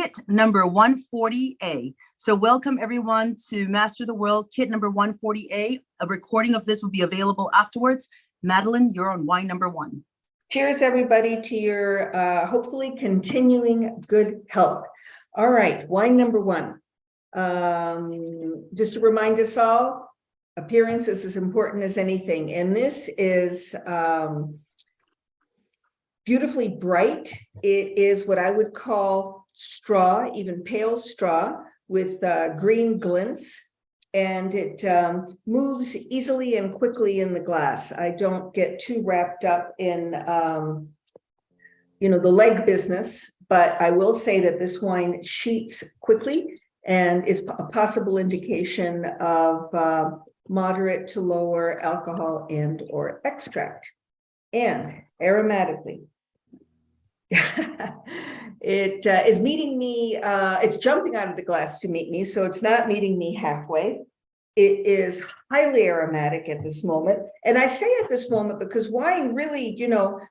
kit number 140A. So welcome everyone to Master the World kit number 140A. A recording of this will be available afterwards. Madeline, you're on wine number 1. Cheers, everybody, to your hopefully continuing good health. All right, wine number 1. Just to remind us all, appearance is as important as anything. And this is beautifully bright. It is what I would call straw, even pale straw, with green glints. And it moves easily and quickly in the glass. I don't get too wrapped up in, the leg business, but I will say that this wine sheets quickly and is a possible indication of moderate to lower alcohol and or extract. And aromatically, it is meeting me, it's jumping out of the glass to meet me, so it's not meeting me halfway. It is highly aromatic at this moment. And I say at this moment because wine really,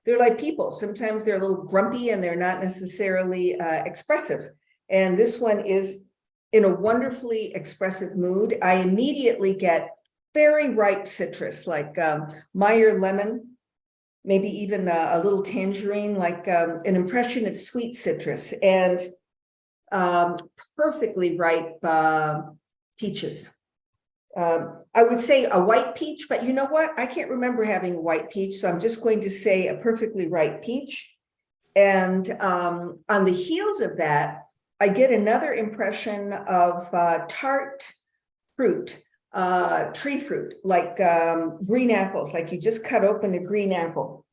they're like people. Sometimes they're a little grumpy and they're not necessarily expressive. And this one is in a wonderfully expressive mood. I immediately get very ripe citrus, like Meyer lemon, maybe even a little tangerine, like an impression of sweet citrus, and perfectly ripe peaches. I would say a white peach, but you know what? I can't remember having a white peach, so I'm just going to say a perfectly ripe peach. And on the heels of that, I get another impression of tart fruit, tree fruit, like green apples, like you just cut open a green apple.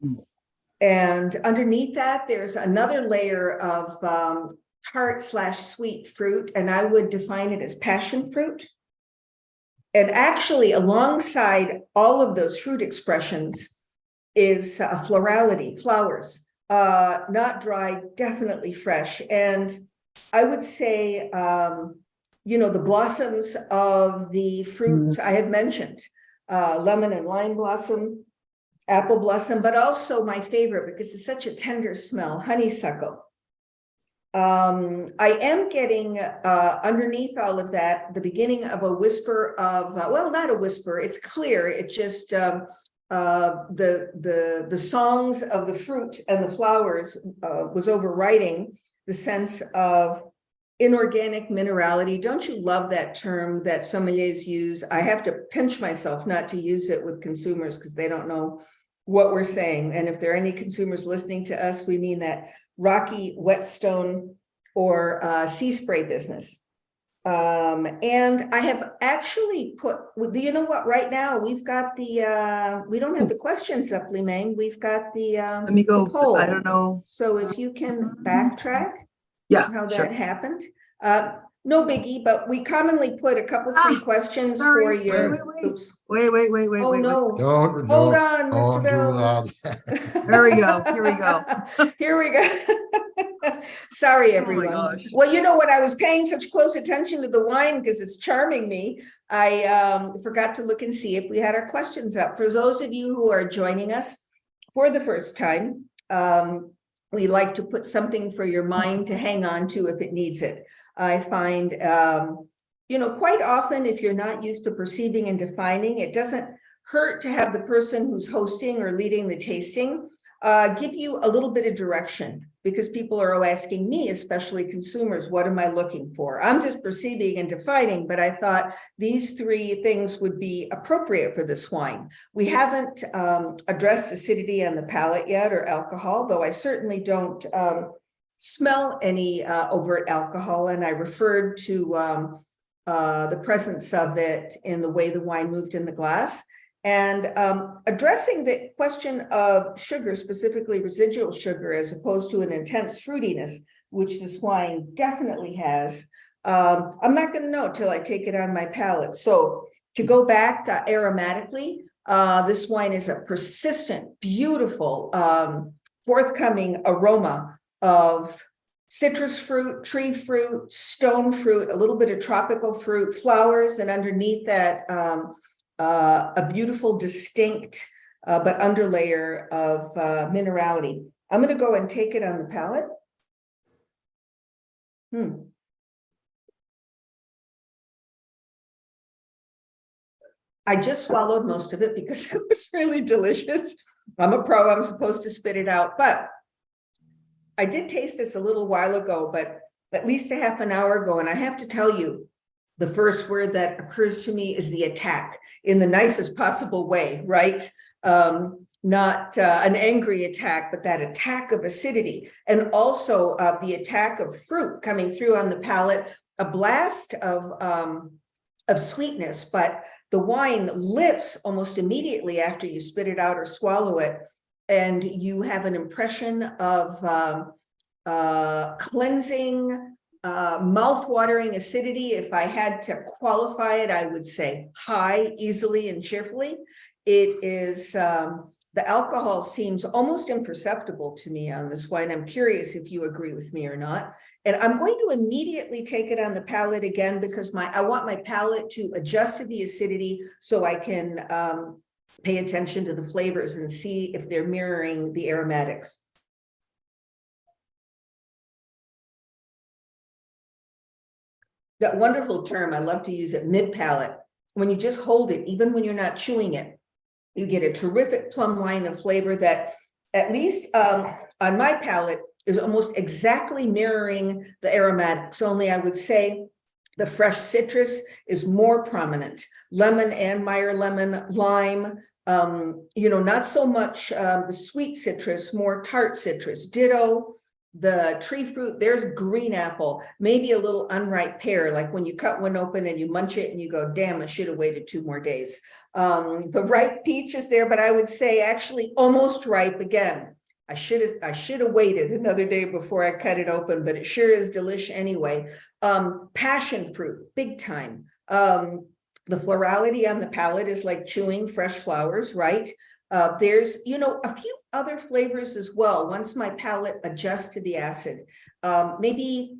And underneath that, there's another layer of tart/sweet fruit, and I would define it as passion fruit. And actually, alongside all of those fruit expressions is a florality, flowers, not dry, definitely fresh. And I would say, the blossoms of the fruits I have mentioned, lemon and lime blossom, apple blossom, but also my favorite, because it's such a tender smell, honeysuckle. I am getting underneath all of that, the beginning of a whisper of, well, not a whisper, it's clear. It's just the songs of the fruit and the flowers was overriding the sense of inorganic minerality. Don't you love that term that sommeliers use? I have to pinch myself not to use it with consumers because they don't know what we're saying. And if there are any consumers listening to us, we mean that rocky whetstone or sea spray business. And I have actually put, you know what, right now we've got the, we don't have the questions up, Limang. We've got the, Let me go. poll. I don't know. So if you can backtrack how sure. that happened. No biggie, but we commonly put a couple, 3 questions for your. Wait. Oh, no. Hold on, Mr. Bell. There we go. Here we go. Here we go. Sorry, everyone. Oh my gosh. Well, you know what? I was paying such close attention to the wine because it's charming me. I forgot to look and see if we had our questions up. For those of you who are joining us for the first time, we like to put something for your mind to hang on to if it needs it. I find, quite often, if you're not used to perceiving and defining, it doesn't hurt to have the person who's hosting or leading the tasting give you a little bit of direction, because people are asking me, especially consumers, what am I looking for? I'm just perceiving and defining, but I thought these 3 things would be appropriate for this wine. We haven't addressed acidity on the palate yet, or alcohol, though I certainly don't smell any overt alcohol, and I referred to the presence of it in the way the wine moved in the glass. And addressing the question of sugar, specifically residual sugar, as opposed to an intense fruitiness, which this wine definitely has, I'm not going to know till I take it on my palate. So to go back aromatically, this wine is a persistent, beautiful, forthcoming aroma of citrus fruit, tree fruit, stone fruit, a little bit of tropical fruit, flowers, and underneath that, a beautiful, distinct, but underlayer of minerality. I'm going to go and take it on the palate. I just swallowed most of it because it was really delicious. I'm a pro, I'm supposed to spit it out, but I did taste this a little while ago, but at least a half an hour ago. And I have to tell you, the first word that occurs to me is the attack in the nicest possible way, right? Not an angry attack, but that attack of acidity, and also the attack of fruit coming through on the palate, a blast of sweetness, but the wine lifts almost immediately after you spit it out or swallow it. And you have an impression of cleansing, mouth-watering acidity. If I had to qualify it, I would say high, easily and cheerfully. It is, the alcohol seems almost imperceptible to me on this wine. I'm curious if you agree with me or not. And I'm going to immediately take it on the palate again because I want my palate to adjust to the acidity so I can pay attention to the flavors and see if they're mirroring the aromatics. That wonderful term, I love to use it, mid-palate. When you just hold it, even when you're not chewing it, you get a terrific plum line of flavor that, at least on my palate, is almost exactly mirroring the aromatics. Only I would say the fresh citrus is more prominent. Lemon and Meyer lemon, lime, not so much the sweet citrus, more tart citrus. Ditto the tree fruit, there's green apple, maybe a little unripe pear, like when you cut one open and you munch it and you go, damn, I should have waited 2 more days. The ripe peach is there, but I would say actually almost ripe again. I should have waited another day before I cut it open, but it sure is delish anyway. Passion fruit, big time. The florality on the palate is like chewing fresh flowers, right? There's, a few other flavors as well. Once my palate adjusts to the acid, maybe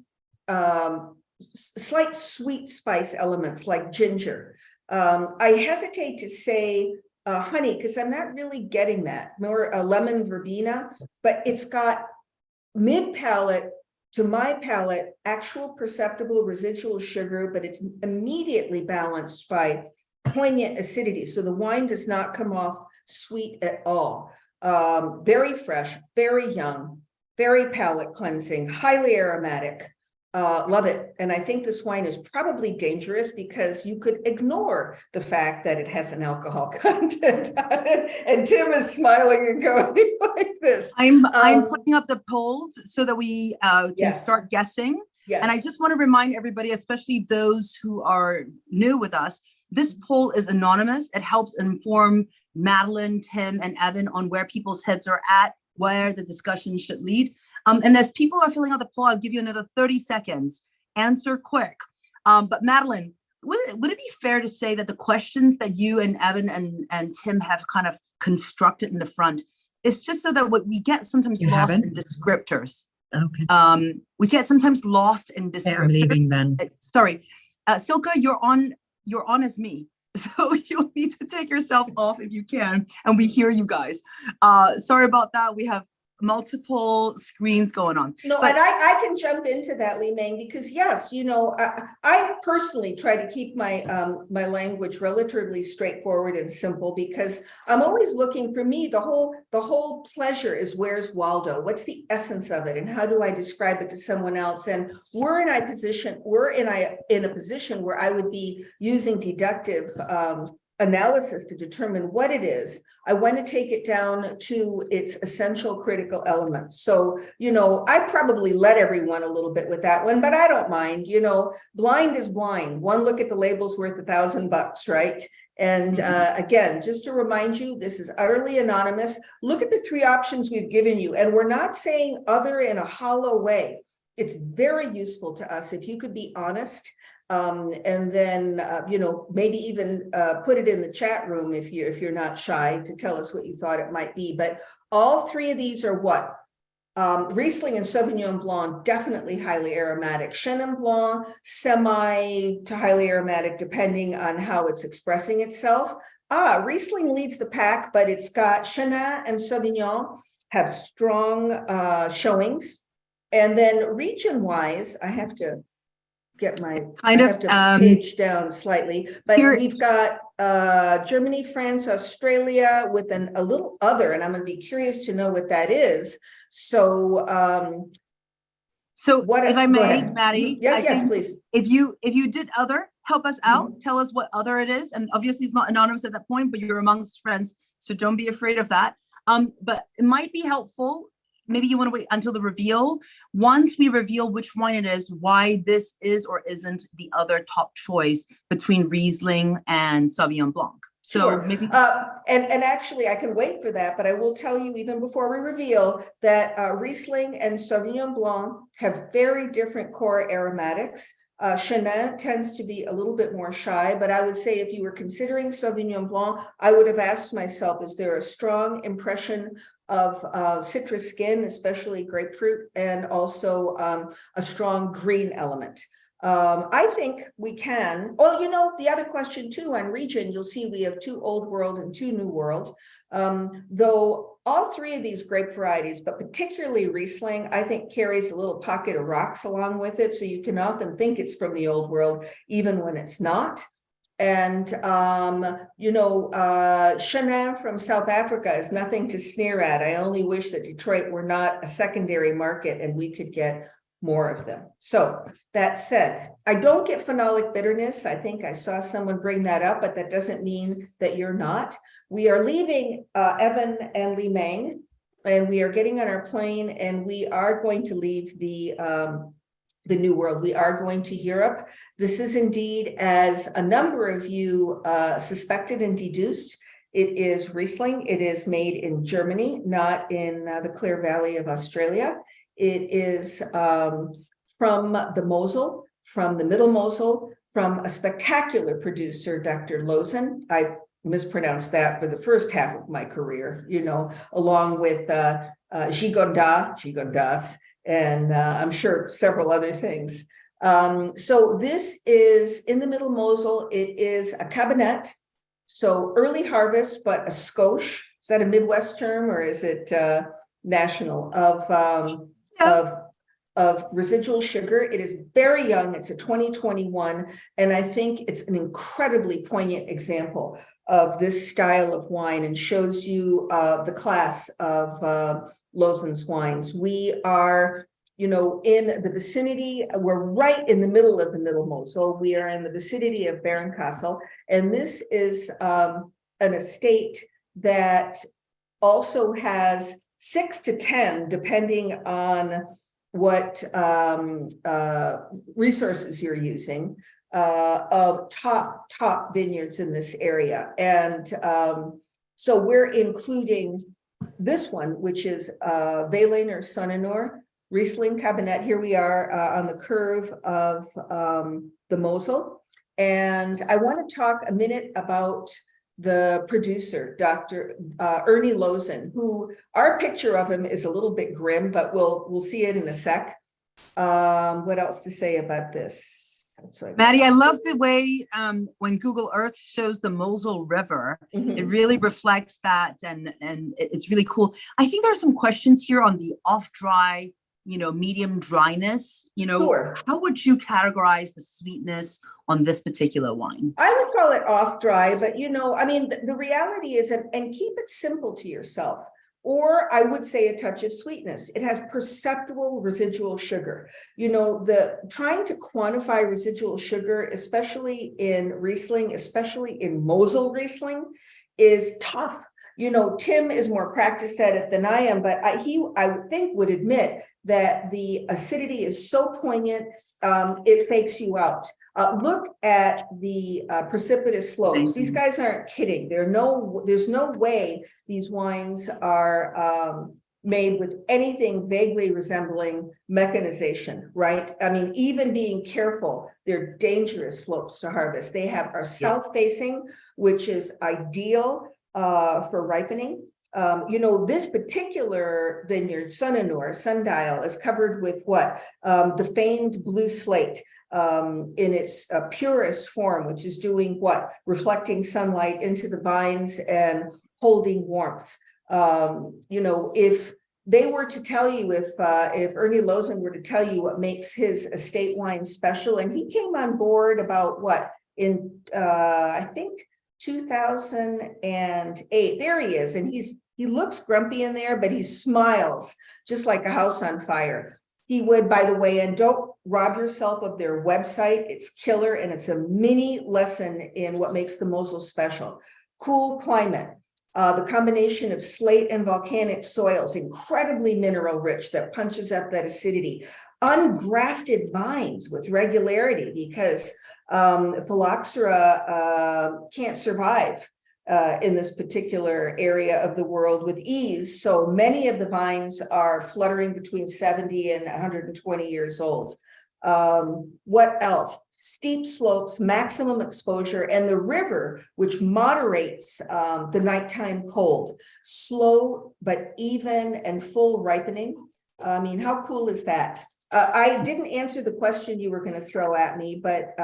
slight sweet spice elements like ginger. I hesitate to say honey because I'm not really getting that. More a lemon verbena, but it's got mid-palate to my palate, actual perceptible residual sugar, but it's immediately balanced by poignant acidity. So the wine does not come off sweet at all. Very fresh, very young, very palate cleansing, highly aromatic. Love it. And I think this wine is probably dangerous because you could ignore the fact that it has an alcohol content on it. And Tim is smiling and going like this. I'm putting up the polls so that we can start guessing. Yes. And I just want to remind everybody, especially those who are new with us, this poll is anonymous. It helps inform Madeline, Tim, and Evan on where people's heads are at, where the discussion should lead. And as people are filling out the poll, I'll give you another 30 seconds. Answer quick. But Madeline, would it be fair to say that the questions that you and Evan and Tim have kind of constructed in the front is just so that what we get sometimes lost in descriptors? Okay. We get sometimes lost in descriptors. Okay, I'm leaving then. Sorry, Silka, you're on as me. So you'll need to take yourself off if you can, and we hear you guys. Sorry about that. We have multiple screens going on. No, but, and I can jump into that, Li Meng, because yes, I personally try to keep my my language relatively straightforward and simple because I'm always looking. For me, the whole pleasure is where's Waldo? What's the essence of it, and how do I describe it to someone else? And we're in a position where I would be using deductive analysis to determine what it is. I want to take it down to its essential critical elements. So, I probably led everyone a little bit with that one, but I don't mind. Blind is blind. One look at the label's worth $1,000, right? And again, just to remind you, this is utterly anonymous. Look at the 3 options we've given you, and we're not saying other in a hollow way. It's very useful to us if you could be honest. And then, maybe even put it in the chat room if you're not shy to tell us what you thought it might be. But all 3 of these are what? Riesling and Sauvignon Blanc, definitely highly aromatic. Chenin Blanc, semi to highly aromatic, depending on how it's expressing itself. Riesling leads the pack, but it's got Chenin and Sauvignon have strong showings. And then region-wise, I have to get my, Kind I of, have to page down slightly, but here- we've got Germany, France, Australia with a little other, and I'm going to be curious to know what that is. So, So what? if I go may, ahead. Maddie, Yes, I yes, think please. if you did other, help us out, Mhm. tell us what other it is. And obviously it's not anonymous at that point, but you're amongst friends. So don't be afraid of that. But it might be helpful. Maybe you want to wait until the reveal. Once we reveal which wine it is, why this is or isn't the other top choice between Riesling and Sauvignon Blanc. So Sure. maybe And actually, I can wait for that, but I will tell you even before we reveal that Riesling and Sauvignon Blanc have very different core aromatics. Chenin tends to be a little bit more shy, but I would say if you were considering Sauvignon Blanc, I would have asked myself, is there a strong impression of citrus skin, especially grapefruit, and also a strong green element? I think we can. Oh, the other question too on region, you'll see we have 2 Old World and 2 New World. Though all 3 of these grape varieties, but particularly Riesling, I think carries a little pocket of rocks along with it. So you can often think it's from the Old World, even when it's not. And, Chenin from South Africa is nothing to sneer at. I only wish that Detroit were not a secondary market and we could get more of them. So that said, I don't get phenolic bitterness. I think I saw someone bring that up, but that doesn't mean that you're not. We are leaving Evan and Li Meng, and we are getting on our plane, and we are going to leave the New World. We are going to Europe. This is indeed, as a number of you suspected and deduced, it is Riesling. It is made in Germany, not in the Clear Valley of Australia. It is from the Mosel, from the Middle Mosel, from a spectacular producer, Dr. Lozen. I mispronounced that for the first half of my career, along with Gigondas, and I'm sure several other things. So this is in the Middle Mosel. It is a Cabernet, so early harvest, but a Scotch. Is that a Midwest term or is it national? Of residual sugar. It is very young. It's a 2021, and I think it's an incredibly poignant example of this style of wine and shows you the class of Lozen's wines. We are, in the vicinity. We're right in the middle of the Middle Mosel. We are in the vicinity of Bernkastel, and this is an estate that also has 6 to 10, depending on what resources you're using, of top vineyards in this area. And so we're including this one, which is Veltliner Sonnenauer Riesling Cabernet. Here we are on the curve of the Mosel. And I want to talk a minute about the producer, Dr. Ernie Lozen, who our picture of him is a little bit grim, but we'll see it in a sec. What else to say about this? Maddie, I love the way when Google Earth shows the Mosel River, it really reflects that, and it's really cool. I think there are some questions here on the off-dry, medium dryness. Sure. How would you categorize the sweetness on this particular wine? I would call it off dry, but the reality is, and keep it simple to yourself, or I would say a touch of sweetness. It has perceptible residual sugar. The trying to quantify residual sugar, especially in Riesling, especially in Mosel Riesling, is tough. Tim is more practiced at it than I am, but I would think would admit that the acidity is so poignant, it fakes you out. Look at the precipitous slopes. These guys aren't kidding. There's no way these wines are made with anything vaguely resembling mechanization, right? I mean, even being careful, they're dangerous slopes to harvest. They are south-facing, which is ideal for ripening. This particular vineyard, Sundial, is covered with what? The famed blue slate in its purest form, which is doing what? Reflecting sunlight into the vines and holding warmth. If they were to tell you, if Ernie Lozen were to tell you what makes his estate wine special, and he came on board about what, in I think 2008. There he is, and he looks grumpy in there, but he smiles just like a house on fire. He would, by the way, and don't rob yourself of their website. It's killer, and it's a mini lesson in what makes the Mosel special. Cool climate, the combination of slate and volcanic soils, incredibly mineral rich, that punches up that acidity. Ungrafted vines with regularity, because phylloxera can't survive in this particular area of the world with ease. So many of the vines are fluttering between 70 and 120 years old. What else? Steep slopes, maximum exposure, and the river, which moderates the nighttime cold. Slow but even and full ripening. I mean, how cool is that? I didn't answer the question you were going to throw at me, but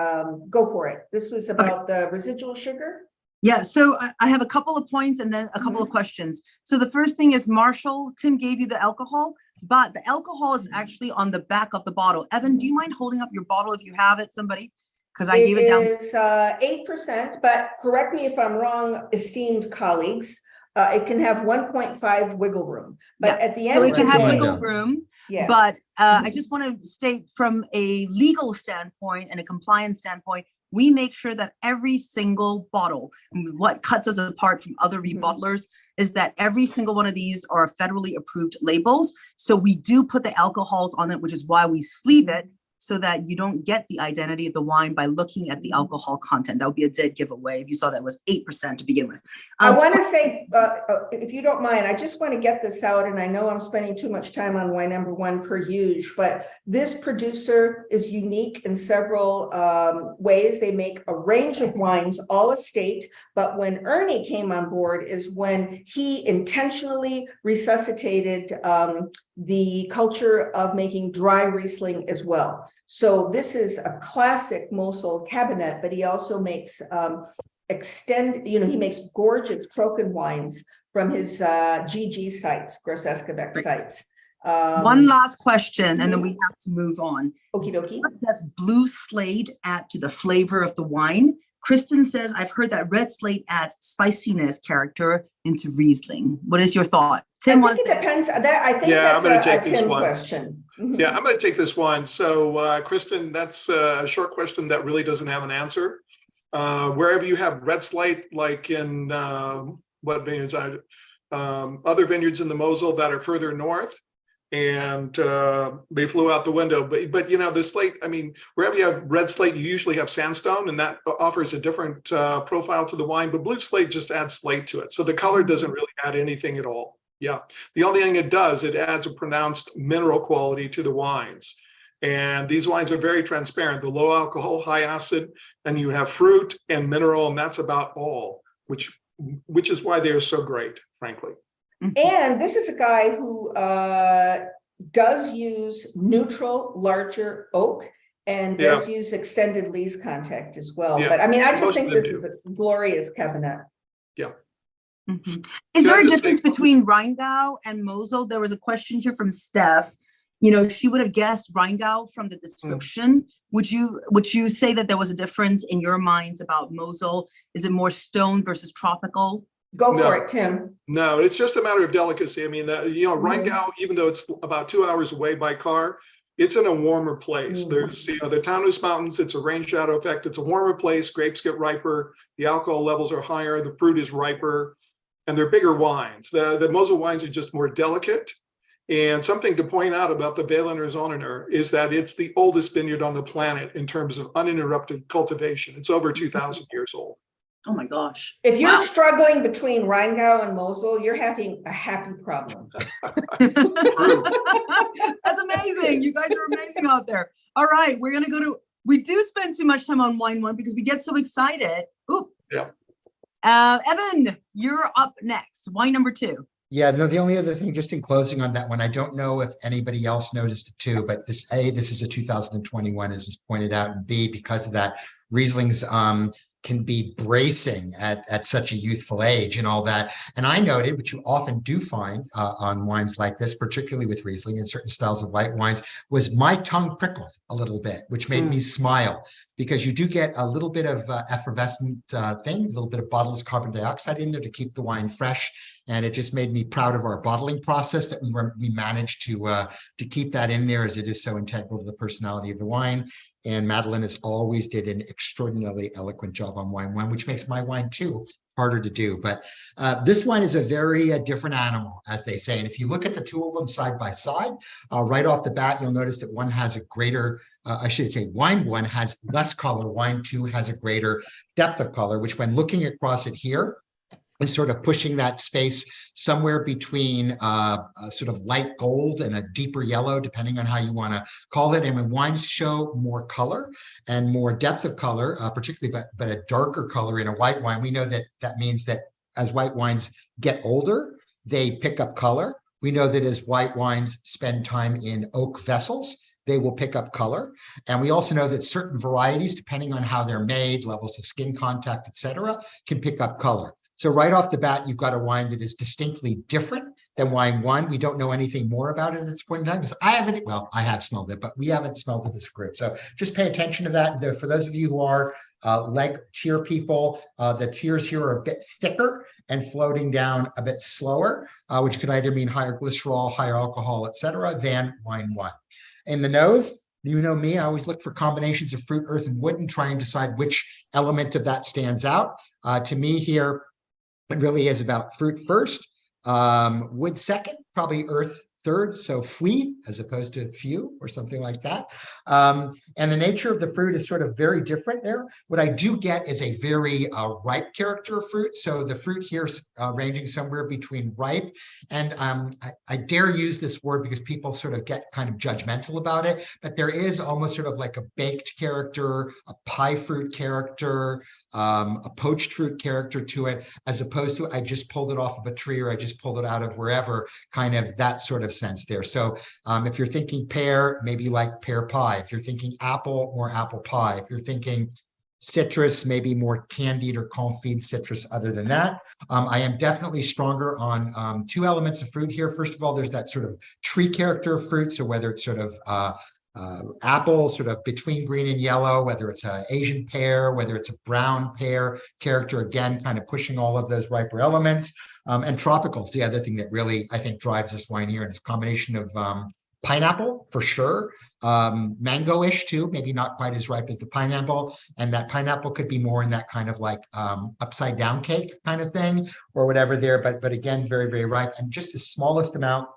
go for it. This was about the residual sugar. Yeah, so I have a couple of points and then a couple of questions. So the first thing is, Marshall, Tim gave you the alcohol, but the alcohol is actually on the back of the bottle. Evan, do you mind holding up your bottle if you have it, somebody? Because I gave it down. It is 8%, but correct me if I'm wrong, esteemed colleagues. It can have 1.5 wiggle room, but at the end, so it can have day, wiggle room. Yeah. But I just want to state, from a legal standpoint and a compliance standpoint, we make sure that every single bottle, what cuts us apart from other rebottlers is that every single one of these are federally approved labels. So we do put the alcohols on it, which is why we sleeve it, so that you don't get the identity of the wine by looking at the alcohol content. That would be a dead giveaway if you saw that was 8% to begin with. I want to say, if you don't mind, I just want to get this out, and I know I'm spending too much time on wine number one per use, but this producer is unique in several ways. They make a range of wines, all estate, but when Ernie came on board is when he intentionally resuscitated the culture of making dry Riesling as well. So this is a classic Mosel cabinet, but he also makes he makes gorgeous Trocken wines from his GG sites, Grossesquebec sites. One last question, and then we have to move on. Okie dokie. What does blue slate add to the flavor of the wine? Kristen says, I've heard that red slate adds spiciness character into Riesling. What is your thought? Tim, I think it depends. I think that's a Tim question. Yeah, I'm going to take this one. So, Kristen, that's a short question that really doesn't have an answer. Wherever you have red slate, like in what vineyards? Other vineyards in the Mosel that are further north, and they flew out the window. But you know, the slate, I mean, wherever you have red slate, you usually have sandstone, and that offers a different profile to the wine. But blue slate just adds slate to it, so the color doesn't really add anything at all. Yeah, the only thing it does, it adds a pronounced mineral quality to the wines. And these wines are very transparent. The low alcohol, high acid, and you have fruit and mineral, and that's about all, which is why they are so great, frankly. And this is a guy who does use neutral, larger oak, and does use extended lees contact as well. Yeah. But I mean, I just think this is a glorious cabinet. Yeah. Is there a difference between Rheingau and Mosel? There was a question here from Steph. You know, she would have guessed Rheingau from the description. Would you say that there was a difference in your minds about Mosel? Is it more stone versus tropical? Go for it, Tim. No, it's just a matter of delicacy. I mean, Rheingau, even though it's about 2 hours away by car, it's in a warmer place. There's, the Taunus Mountains, it's a rain shadow effect. It's a warmer place. Grapes get riper. The alcohol levels are higher. The fruit is riper, and they're bigger wines. The Mosel wines are just more delicate. And something to point out about the Welaner Zonnener is that it's the oldest vineyard on the planet in terms of uninterrupted cultivation. It's over 2,000 years old. Oh my gosh. If you're struggling between Rheingau and Mosel, you're having a happy problem. That's amazing. You guys are amazing out there. All right, we're going to we do spend too much time on wine one because we get so excited. Ooh. Yeah. Evan, you're up next. Wine number 2. Yeah, no, the only other thing, just in closing on that one, I don't know if anybody else noticed it too, but this is a 2021, as was pointed out, and B, because of that, Riesling's can be bracing at such a youthful age and all that. And I noted, which you often do find on wines like this, particularly with Riesling and certain styles of white wines, was my tongue prickled a little bit, which made me smile, because you do get a little bit of effervescent thing, a little bit of bottled carbon dioxide in there to keep the wine fresh. And it just made me proud of our bottling process that we managed to keep that in there, as it is so integral to the personality of the wine. And Madeline has always did an extraordinarily eloquent job on wine, which makes my wine too harder to do. But this wine is a very different animal, as they say. And if you look at the two of them side by side, right off the bat, you'll notice that one has a greater, I should say wine one has less color, wine two has a greater depth of color, which when looking across it here, is sort of pushing that space somewhere between sort of light gold and a deeper yellow, depending on how you want to call it. And when wines show more color and more depth of color, particularly but a darker color in a white wine, we know that that means that as white wines get older, they pick up color. We know that as white wines spend time in oak vessels, they will pick up color. And we also know that certain varieties, depending on how they're made, levels of skin contact, et cetera, can pick up color. So right off the bat, you've got a wine that is distinctly different than wine one. We don't know anything more about it at this point in time, because I have smelled it, but we haven't smelled it as a group. So just pay attention to that. For those of you who are leg tier people, the tiers here are a bit thicker and floating down a bit slower, which could either mean higher glycerol, higher alcohol, et cetera, than wine one. In the nose, you know me, I always look for combinations of fruit, earth, and wood and try and decide which element of that stands out. To me here, it really is about fruit first, wood second, probably earth third, so fleet as opposed to few or something like that. And the nature of the fruit is sort of very different there. What I do get is a very ripe character of fruit. So the fruit here is ranging somewhere between ripe and I dare use this word because people sort of get kind of judgmental about it, but there is almost sort of like a baked character, a pie fruit character, a poached fruit character to it, as opposed to I just pulled it off of a tree or I just pulled it out of wherever, kind of that sort of sense there. So if you're thinking pear, maybe you like pear pie. If you're thinking apple, more apple pie. If you're thinking citrus, maybe more candied or confit citrus. Other than that, I am definitely stronger on two elements of fruit here. First of all, there's that sort of tree character of fruit. So whether it's sort of apple, sort of between green and yellow, whether it's an Asian pear, whether it's a brown pear character, again, kind of pushing all of those riper elements. And tropicals, the other thing that really, I think, drives this wine here. And it's a combination of pineapple, for sure, mango-ish too, maybe not quite as ripe as the pineapple. And that pineapple could be more in that kind of like upside down cake kind of thing or whatever there. But again, very, very ripe. And just the smallest amount,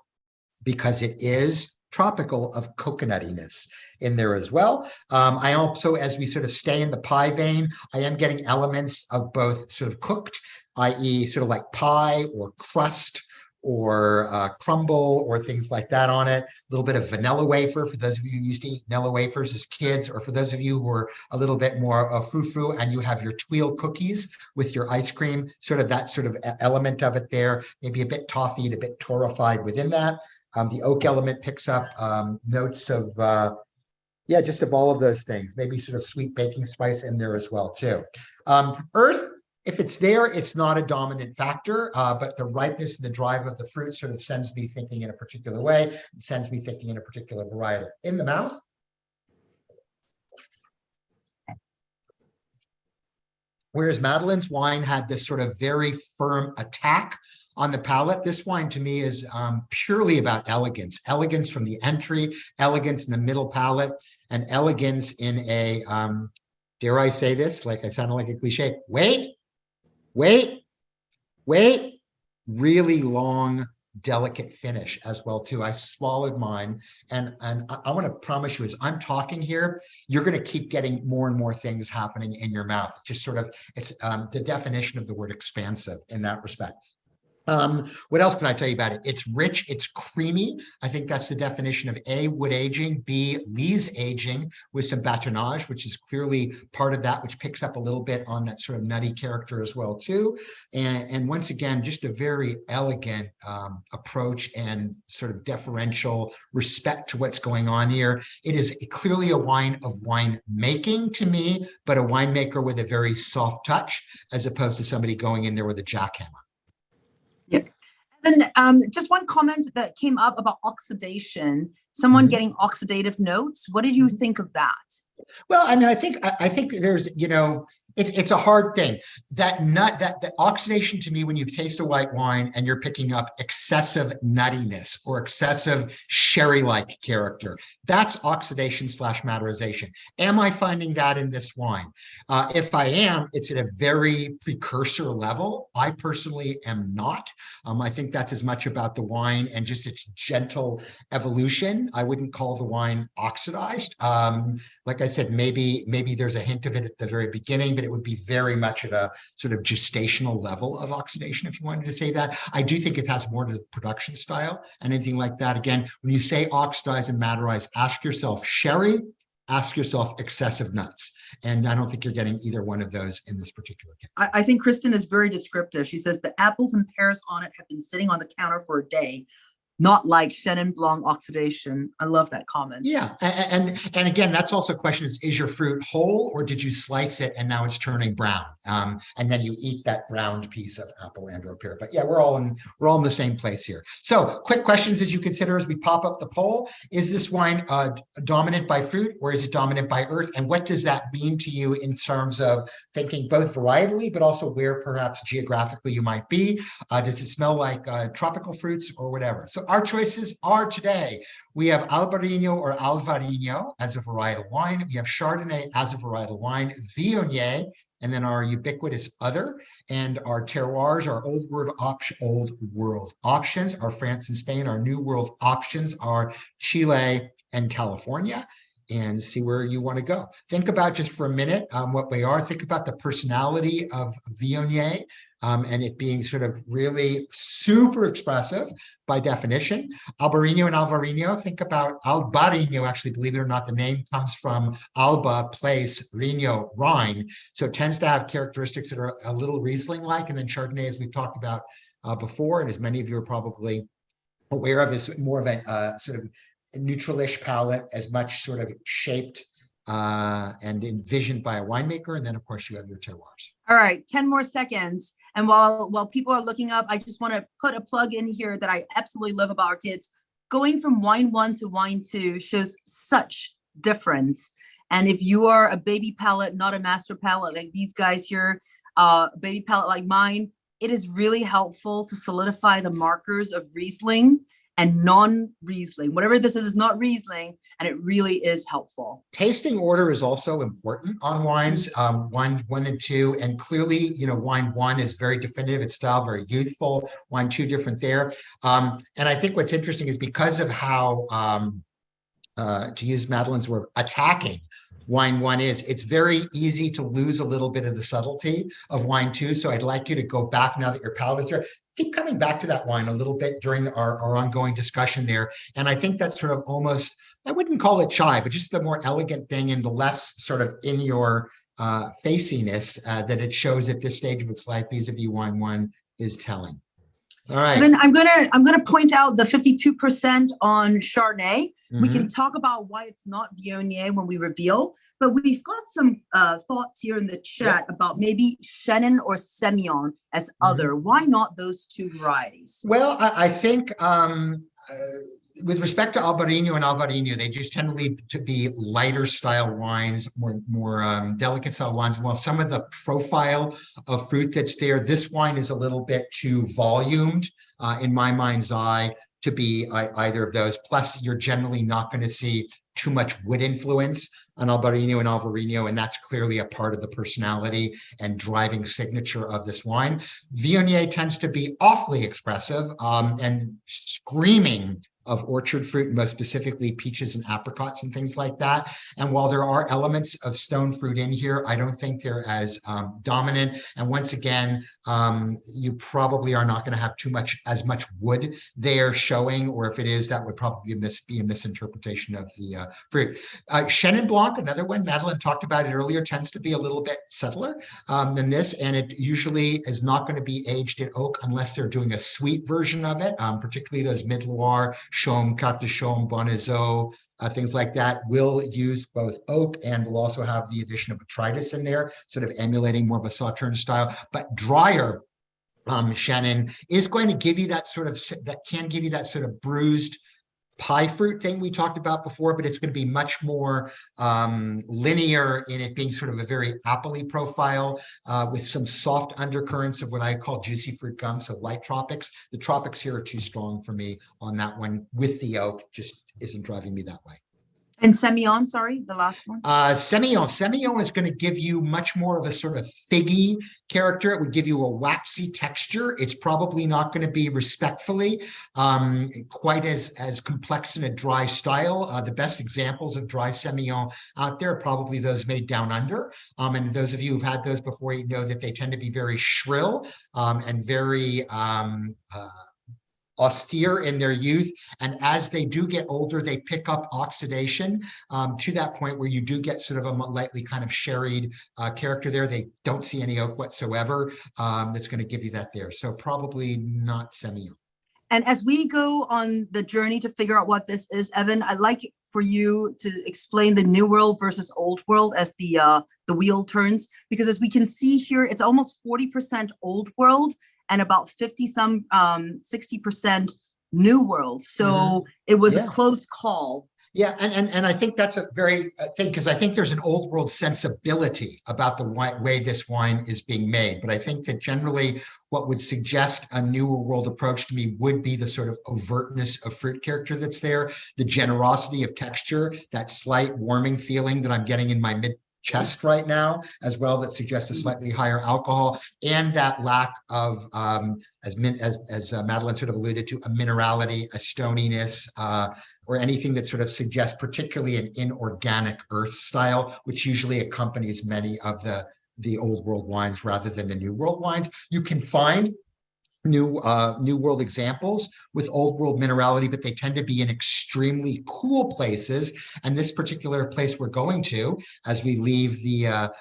because it is tropical, of coconutiness in there as well. I also, as we sort of stay in the pie vein, I am getting elements of both sort of cooked, i.e. sort of like pie or crust or crumble or things like that on it. A little bit of vanilla wafer for those of you who used to eat vanilla wafers as kids, or for those of you who are a little bit more frou-frou and you have your Tweel cookies with your ice cream, sort of that sort of element of it there, maybe a bit toffee, a bit torrefied within that. The oak element picks up notes of, just of all of those things, maybe sort of sweet baking spice in there as well too. Earth, if it's there, it's not a dominant factor, but the ripeness and the drive of the fruit sort of sends me thinking in a particular way, and sends me thinking in a particular variety. In the mouth. Whereas Madeline's wine had this sort of very firm attack on the palate, this wine to me is purely about elegance. Elegance from the entry, elegance in the middle palate, and elegance in a, dare I say this, like I sounded like a cliche, wait, really long, delicate finish as well too. I swallowed mine, and I want to promise you, as I'm talking here, you're going to keep getting more and more things happening in your mouth. Just sort of, it's the definition of the word expansive in that respect. What else can I tell you about it? It's rich, it's creamy. I think that's the definition of A, wood aging, B, lees aging with some batonnage, which is clearly part of that, which picks up a little bit on that sort of nutty character as well too. And once again, just a very elegant approach and sort of deferential respect to what's going on here. It is clearly a wine of wine making to me, but a winemaker with a very soft touch, as opposed to somebody going in there with a jackhammer. Yeah. And just one comment that came up about oxidation, someone getting oxidative notes. What did you think of that? Well, I mean, I think there's, it's a hard thing. That oxidation to me, when you taste a white wine and you're picking up excessive nuttiness or excessive sherry-like character, that's oxidation / maderization. Am I finding that in this wine? If I am, it's at a very precursor level. I personally am not. I think that's as much about the wine and just its gentle evolution. I wouldn't call the wine oxidized. Like I said, maybe there's a hint of it at the very beginning, but it would be very much at a sort of gestational level of oxidation, if you wanted to say that. I do think it has more to the production style and anything like that. Again, when you say oxidize and maderize, ask yourself sherry, ask yourself excessive nuts. And I don't think you're getting either one of those in this particular case. I think Kristen is very descriptive. She says the apples and pears on it have been sitting on the counter for a day. Not like Chenin Blanc oxidation. I love that comment. Yeah, and again, that's also a question: is your fruit whole, or did you slice it and now it's turning brown? And then you eat that browned piece of apple and or pear. But yeah, we're all in the same place here. So, quick questions as you consider as we pop up the poll: is this wine dominant by fruit, or is it dominant by earth? And what does that mean to you in terms of thinking both varietally, but also where perhaps geographically you might be? Does it smell like tropical fruits or whatever? So our choices are today. We have Albarino or Alvarinho as a varietal wine. We have Chardonnay as a varietal wine, Viognier, and then our ubiquitous other. And our terroirs, our old world options are France and Spain. Our new world options are Chile and California. And see where you want to go. Think about just for a minute what they are. Think about the personality of Viognier. And it being sort of really super expressive by definition. Albarino and Alvarinho, think about Albarino, actually, believe it or not, the name comes from Alba, place, Rino, Rhine. So it tends to have characteristics that are a little Riesling-like. And then Chardonnay, as we've talked about before, and as many of you are probably aware of, is more of a sort of neutralish palate, as much sort of shaped and envisioned by a winemaker. And then, of course, you have your terroirs. All right, 10 more seconds. And while people are looking up, I just want to put a plug in here that I absolutely love about our kids. Going from wine 1 to wine 2 shows such difference. And if you are a baby palate, not a master palate like these guys here, baby palate like mine, it is really helpful to solidify the markers of Riesling and non-Riesling. Whatever this is not Riesling, and it really is helpful. Tasting order is also important on wines, wine 1 and 2, and clearly, wine 1 is very definitive, its style, very youthful, wine 2 different there. And I think what's interesting is because of how, to use Madeline's word, attacking wine 1 is, it's very easy to lose a little bit of the subtlety of wine 2. So I'd like you to go back now that your palate is there. Keep coming back to that wine a little bit during our ongoing discussion there. And I think that's sort of almost, I wouldn't call it shy, but just the more elegant thing and the less sort of in your faciness that it shows at this stage of its life vis-a-vis wine 1 is telling. All right. And then I'm gonna point out the 52% on Chardonnay. We can talk about why it's not Viognier when we reveal, but we've got some thoughts here in the chat about maybe Chenin or Semillon as other. Why not those two varieties? Well, I think with respect to Albarino and Alvarinho, they just tend to be lighter style wines, more delicate style wines. While some of the profile of fruit that's there, this wine is a little bit too volumed in my mind's eye to be either of those. Plus, you're generally not going to see too much wood influence on Albarino and Alvarinho, and that's clearly a part of the personality and driving signature of this wine. Viognier tends to be awfully expressive and screaming orchard fruit, most specifically peaches and apricots and things like that. And while there are elements of stone fruit in here, I don't think they're as dominant. And once again, you probably are not going to have as much wood there showing, or if it is, that would probably be a misinterpretation of the fruit. Chenin Blanc, another one, Madeline talked about it earlier, tends to be a little bit subtler than this, and it usually is not going to be aged in oak unless they're doing a sweet version of it, particularly those Mid-Loire, Chaume, Carte de Chaume, Bonnezeau, things like that will use both oak and will also have the addition of botrytis in there, sort of emulating more of a Sauterne style. But drier Chenin is going to give you that can give you that sort of bruised pie fruit thing we talked about before, but it's going to be much more linear in it being sort of a very appley profile with some soft undercurrents of what I call juicy fruit gum, so light tropics. The tropics here are too strong for me on that one with the oak, just isn't driving me that way. And Semillon, sorry, the last one. Semillon is going to give you much more of a sort of figgy character. It would give you a waxy texture. It's probably not going to be respectfully quite as complex in a dry style. The best examples of dry Semillon out there are probably those made down under. And those of you who've had those before, you know that they tend to be very shrill and very austere in their youth, and as they do get older, they pick up oxidation to that point where you do get sort of a lightly kind of sherried character there. They don't see any oak whatsoever. That's going to give you that there. So probably not Semillon. And as we go on the journey to figure out what this is, Evan, I'd like for you to explain the new world versus old world as the wheel turns, because as we can see here, it's almost 40% old world and about 60% new world. So it was a close call. Yeah, and I think that's a very thing, because I think there's an old world sensibility about the way this wine is being made. But I think that generally what would suggest a newer world approach to me would be the sort of overtness of fruit character that's there, the generosity of texture, that slight warming feeling that I'm getting in my mid-chest right now, as well, that suggests a slightly higher alcohol, and that lack of, as Madeline sort of alluded to, a minerality, a stoniness, or anything that sort of suggests particularly an inorganic earth style, which usually accompanies many of the old world wines rather than the new world wines. You can find new world examples with old world minerality, but they tend to be in extremely cool places. And this particular place we're going to, as we leave the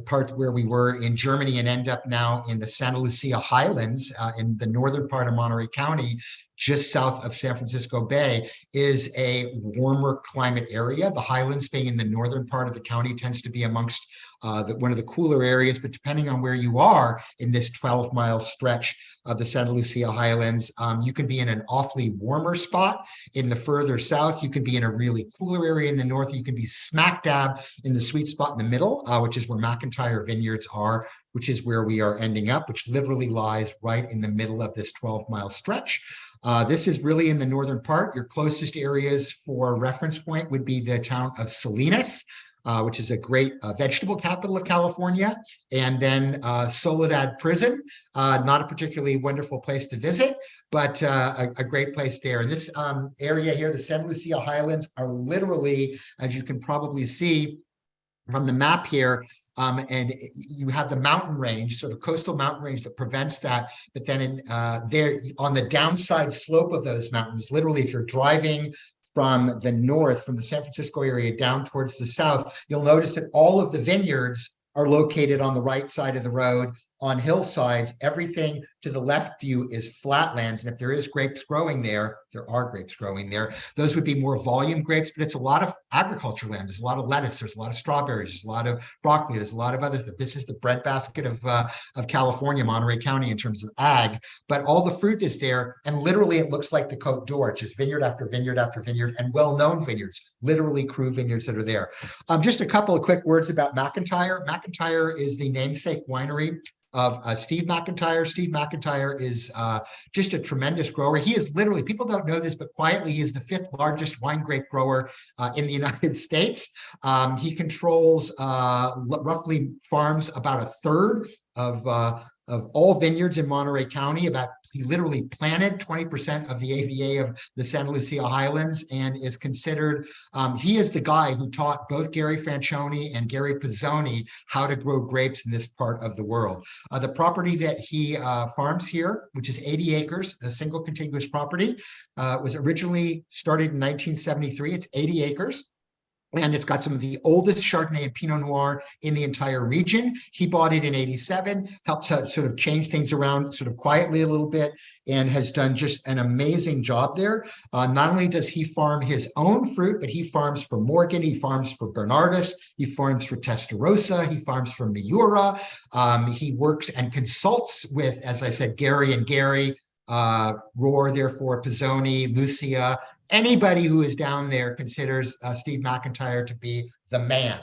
part where we were in Germany and end up now in the Santa Lucia Highlands in the northern part of Monterey County, just south of San Francisco Bay, is a warmer climate area. The Highlands, being in the northern part of the county, tends to be amongst one of the cooler areas, but depending on where you are in this 12-mile stretch of the Santa Lucia Highlands, you can be in an awfully warmer spot. In the further south, you can be in a really cooler area. In the north, you can be smack dab in the sweet spot in the middle, which is where McIntyre Vineyards are, which is where we are ending up, which literally lies right in the middle of this 12-mile stretch. This is really in the northern part. Your closest areas for reference point would be the town of Salinas, which is a great vegetable capital of California, and then Soledad Prison, not a particularly wonderful place to visit, but a great place there. And this area here, the Santa Lucia Highlands, are literally, as you can probably see from the map here, and you have the mountain range, sort of coastal mountain range that prevents that. But then there on the downside slope of those mountains, literally, if you're driving from the north, from the San Francisco area down towards the south, you'll notice that all of the vineyards are located on the right side of the road on hillsides. Everything to the left view is flatlands. And if there is grapes growing there, there are grapes growing there. Those would be more volume grapes, but it's a lot of agriculture land. There's a lot of lettuce. There's a lot of strawberries. There's a lot of broccoli. There's a lot of other stuff. This is the breadbasket of California, Monterey County, in terms of ag, but all the fruit is there. And literally it looks like the Côte d'Or, just vineyard after vineyard after vineyard, and well-known vineyards, literally cru vineyards that are there. Just a couple of quick words about McIntyre. McIntyre is the namesake winery of Steve McIntyre. Steve McIntyre is just a tremendous grower. He is literally, people don't know this, but quietly, he is the 5th largest wine grape grower in the United States. He controls roughly farms about a third of of all vineyards in Monterey County. He literally planted 20% of the AVA of the Santa Lucia Highlands, and is considered, he is the guy who taught both Gary Francione and Gary Pizzoni how to grow grapes in this part of the world. The property that he farms here, which is 80 acres, a single contiguous property, was originally started in 1973. It's 80 acres. And it's got some of the oldest Chardonnay and Pinot Noir in the entire region. He bought it in 87, helped to sort of change things around sort of quietly a little bit, and has done just an amazing job there. Not only does he farm his own fruit, but he farms for Morgan, he farms for Bernardus, he farms for Testarossa, he farms for Miura. He works and consults with, as I said, Gary and Gary, Rohr, therefore, Pizzoni, Lucia. Anybody who is down there considers Steve McIntyre to be the man.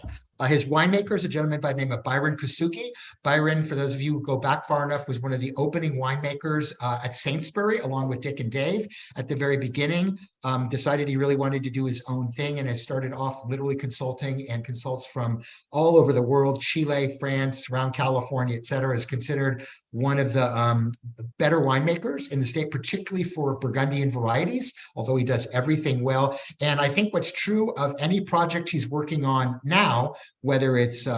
His winemaker is a gentleman by the name of Byron Kusuki. Byron, for those of you who go back far enough, was one of the opening winemakers at Saintsbury, along with Dick and Dave at the very beginning. Decided he really wanted to do his own thing, and has started off literally consulting, and consults from all over the world, Chile, France, around California, et cetera. Is considered one of the better winemakers in the state, particularly for Burgundian varieties, although he does everything well. And I think what's true of any project he's working on now, whether it's,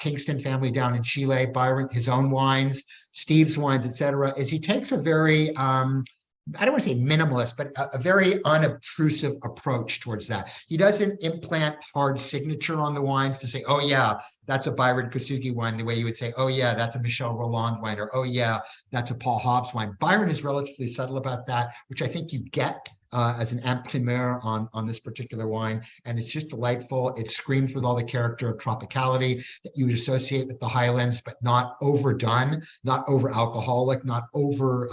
Kingston family down in Chile, Byron, his own wines, Steve's wines, et cetera, is he takes a very, I don't want to say minimalist, but a very unobtrusive approach towards that. He doesn't implant hard signature on the wines to say, oh yeah, that's a Byron Kusuki wine, the way you would say, oh yeah, that's a Michel Rolland wine, or oh yeah, that's a Paul Hobbs wine. Byron is relatively subtle about that, which I think you get as an imprimeur on this particular wine. And it's just delightful. It screams with all the character of tropicality that you would associate with the Highlands, but not overdone, not over alcoholic, not over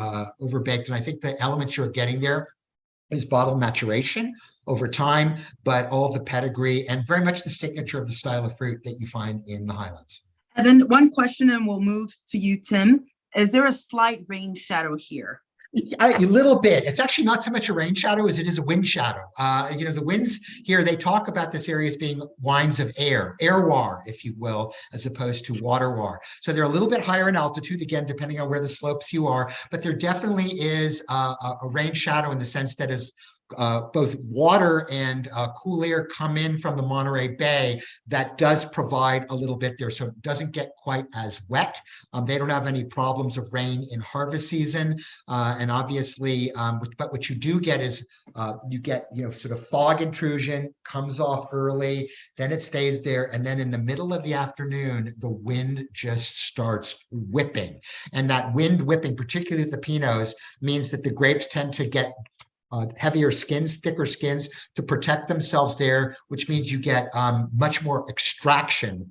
baked. And I think the elements you're getting there is bottle maturation over time, but all the pedigree and very much the signature of the style of fruit that you find in the Highlands. Evan, one question and we'll move to you, Tim. Is there a slight rain shadow here? A little bit. It's actually not so much a rain shadow as it is a wind shadow. The winds here, they talk about this area as being wines of air, airwar, if you will, as opposed to waterwar. So they're a little bit higher in altitude, again, depending on where the slopes you are, but there definitely is a rain shadow in the sense that is both water and cool air come in from the Monterey Bay. That does provide a little bit there, so it doesn't get quite as wet. They don't have any problems of rain in harvest season, and obviously, but what you do get is you get sort of fog intrusion, comes off early, then it stays there, and then in the middle of the afternoon, the wind just starts whipping, and that wind whipping, particularly with the Pinots, means that the grapes tend to get heavier skins, thicker skins to protect themselves there, which means you get much more extraction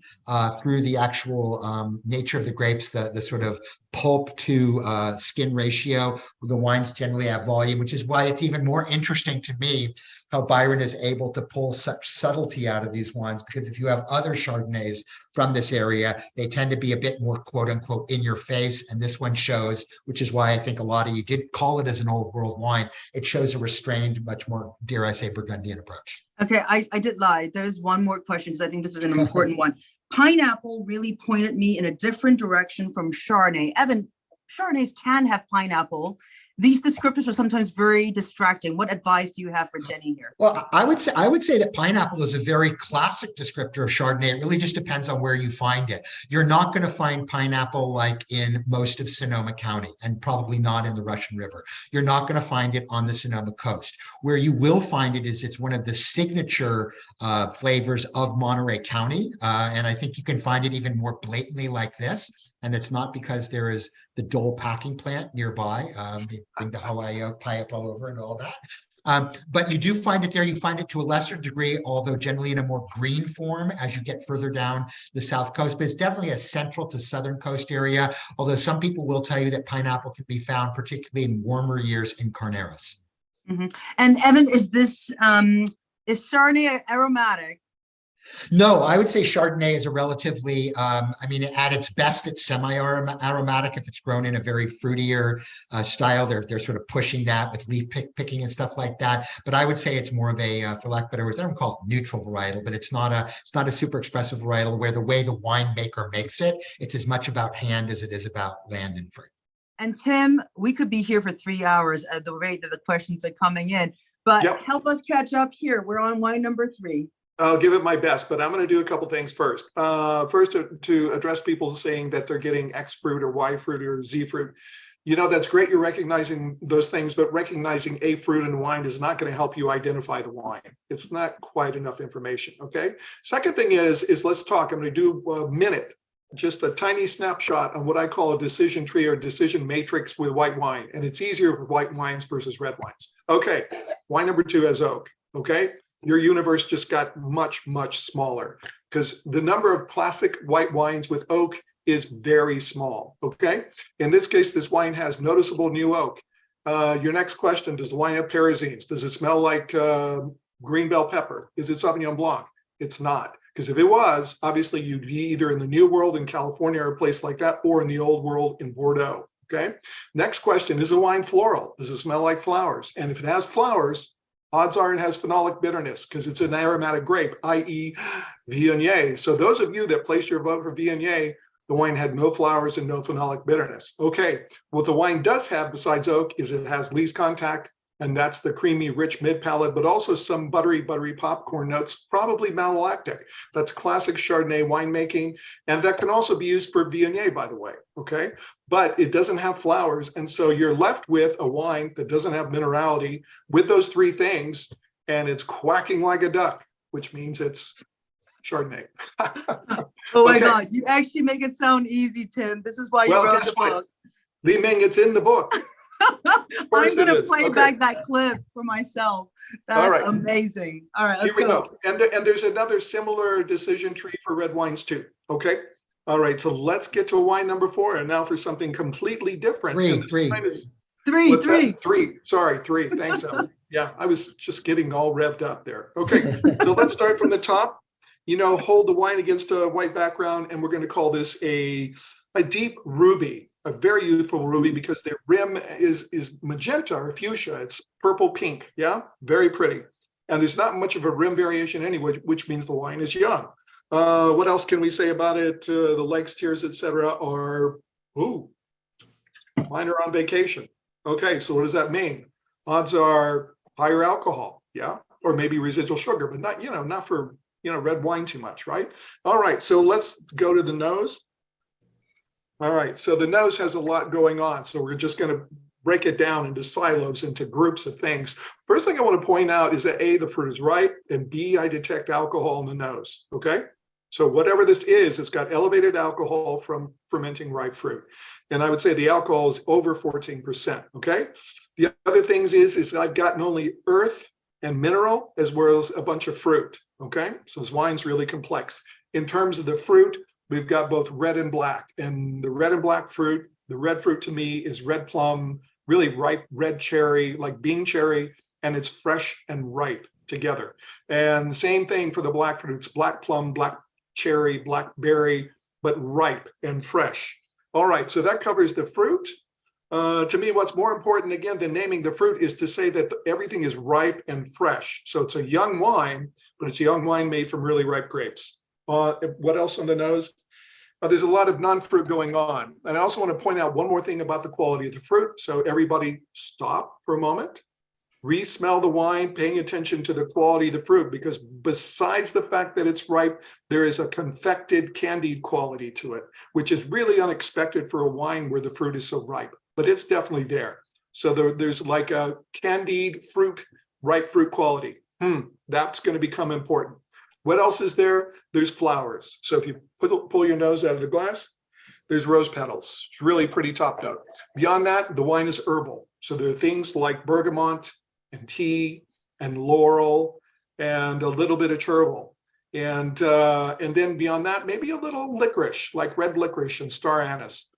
through the actual nature of the grapes, the sort of pulp to skin ratio. The wines generally have volume, which is why it's even more interesting to me how Byron is able to pull such subtlety out of these wines, because if you have other Chardonnays from this area, they tend to be a bit more quote unquote in your face. And this one shows, which is why I think a lot of you did call it as an old world wine. It shows a restrained, much more, dare I say, Burgundian approach. Okay, I did lie. There's one more question because I think this is an important one. Pineapple really pointed me in a different direction from Chardonnay. Evan, Chardonnays can have pineapple. These descriptors are sometimes very distracting. What advice do you have for Jenny here? Well, I would say that pineapple is a very classic descriptor of Chardonnay. It really just depends on where you find it. You're not going to find pineapple like in most of Sonoma County, and probably not in the Russian River. You're not going to find it on the Sonoma coast. Where you will find it is it's one of the signature flavors of Monterey County. And I think you can find it even more blatantly like this. And it's not because there is the Dole packing plant nearby, bring the Hawaii pineapple over and all that. But you do find it there. You find it to a lesser degree, although generally in a more green form as you get further down the South Coast. But it's definitely a central to Southern Coast area, although some people will tell you that pineapple can be found particularly in warmer years in Carneros. Mm-hmm. And Evan, is Chardonnay aromatic? No, I would say Chardonnay is a relatively, I mean, at its best, it's semi-aromatic if it's grown in a very fruitier style. They're sort of pushing that with leaf picking and stuff like that. But I would say it's more of a, for lack of better words, I don't call it neutral varietal, but it's not a super expressive varietal where the way the winemaker makes it, it's as much about hand as it is about land and fruit. And Tim, we could be here for 3 hours at the rate that the questions are coming in, but Yep. help us catch up here. We're on wine number 3. I'll give it my best, but I'm going to do a couple things first. First, to address people saying that they're getting X fruit or Y fruit or Z fruit. You know, that's great. You're recognizing those things, but recognizing a fruit in wine is not going to help you identify the wine. It's not quite enough information. Okay. Second thing is let's talk. I'm going to do a minute, just a tiny snapshot on what I call a decision tree or decision matrix with white wine. And it's easier with white wines versus red wines. Okay. Wine number 2 has oak. Okay. Your universe just got much, much smaller because the number of classic white wines with oak is very small. Okay. In this case, this wine has noticeable new oak. Your next question, does the wine have Parisines? Does it smell like green bell pepper? Is it Sauvignon Blanc? It's not. Because if it was, obviously you'd be either in the New World in California or a place like that, or in the Old World in Bordeaux. Okay. Next question, is the wine floral? Does it smell like flowers? And if it has flowers, odds are it has phenolic bitterness because it's an aromatic grape, i.e. Viognier. So those of you that placed your vote for Viognier, the wine had no flowers and no phenolic bitterness. Okay, what the wine does have besides oak is it has lees contact, and that's the creamy, rich mid palate, but also some buttery popcorn notes, probably malolactic. That's classic Chardonnay winemaking, and that can also be used for Viognier, by the way, okay? But it doesn't have flowers, and so you're left with a wine that doesn't have minerality with those 3 things, and it's quacking like a duck, which means it's Chardonnay. Oh my Okay. God, you actually make it sound easy, Tim. This is why you Well, wrote guess the what? book. Li Ming, it's in the book. I'm gonna it is. play Okay. back that clip for myself. All That's right. amazing. All right, let's Here we go. go. And there's another similar decision tree for red wines too. Okay. All right. So let's get to wine number 4. And now for something completely different. And this wine is- What's that? 3. Sorry, 3. Thanks, Ellen. Yeah, I was just getting all revved up there. Okay. So let's start from the top. You know, hold the wine against a white background, and we're going to call this a deep ruby, a very youthful ruby, because the rim is magenta or fuchsia. It's purple pink. Yeah, very pretty. And there's not much of a rim variation anyway, which means the wine is young. What else can we say about it? The legs, tears, etc. are, mine are on vacation. Okay, so what does that mean? Odds are higher alcohol, yeah, or maybe residual sugar, but not, not for, red wine too much, right? All right, so let's go to the nose. All right, so the nose has a lot going on. So we're just going to break it down into silos, into groups of things. First thing I want to point out is that A, the fruit is ripe, and B, I detect alcohol in the nose, okay? So whatever this is, it's got elevated alcohol from fermenting ripe fruit. And I would say the alcohol is over 14%, okay? The other things is I've gotten only earth and mineral as well as a bunch of fruit, okay? So this wine's really complex. In terms of the fruit, we've got both red and black. And the red and black fruit, the red fruit to me is red plum, really ripe red cherry, like bean cherry, and it's fresh and ripe together. And the same thing for the black fruit, it's black plum, black cherry, blackberry, but ripe and fresh. All right, so that covers the fruit. To me, what's more important, again, than naming the fruit is to say that everything is ripe and fresh. So it's a young wine, but it's a young wine made from really ripe grapes. What else on the nose? There's a lot of non-fruit going on. And I also want to point out one more thing about the quality of the fruit. So everybody stop for a moment. Re-smell the wine, paying attention to the quality of the fruit, because besides the fact that it's ripe, there is a confected, candied quality to it, which is really unexpected for a wine where the fruit is so ripe, but it's definitely there. So there's like a candied fruit, ripe fruit quality. That's going to become important. What else is there? There's flowers. So if you pull your nose out of the glass, there's rose petals. It's really pretty top note. Beyond that, the wine is herbal. So there are things like bergamot and tea and laurel and a little bit of chervil. And then beyond that, maybe a little licorice, like red licorice and star anise.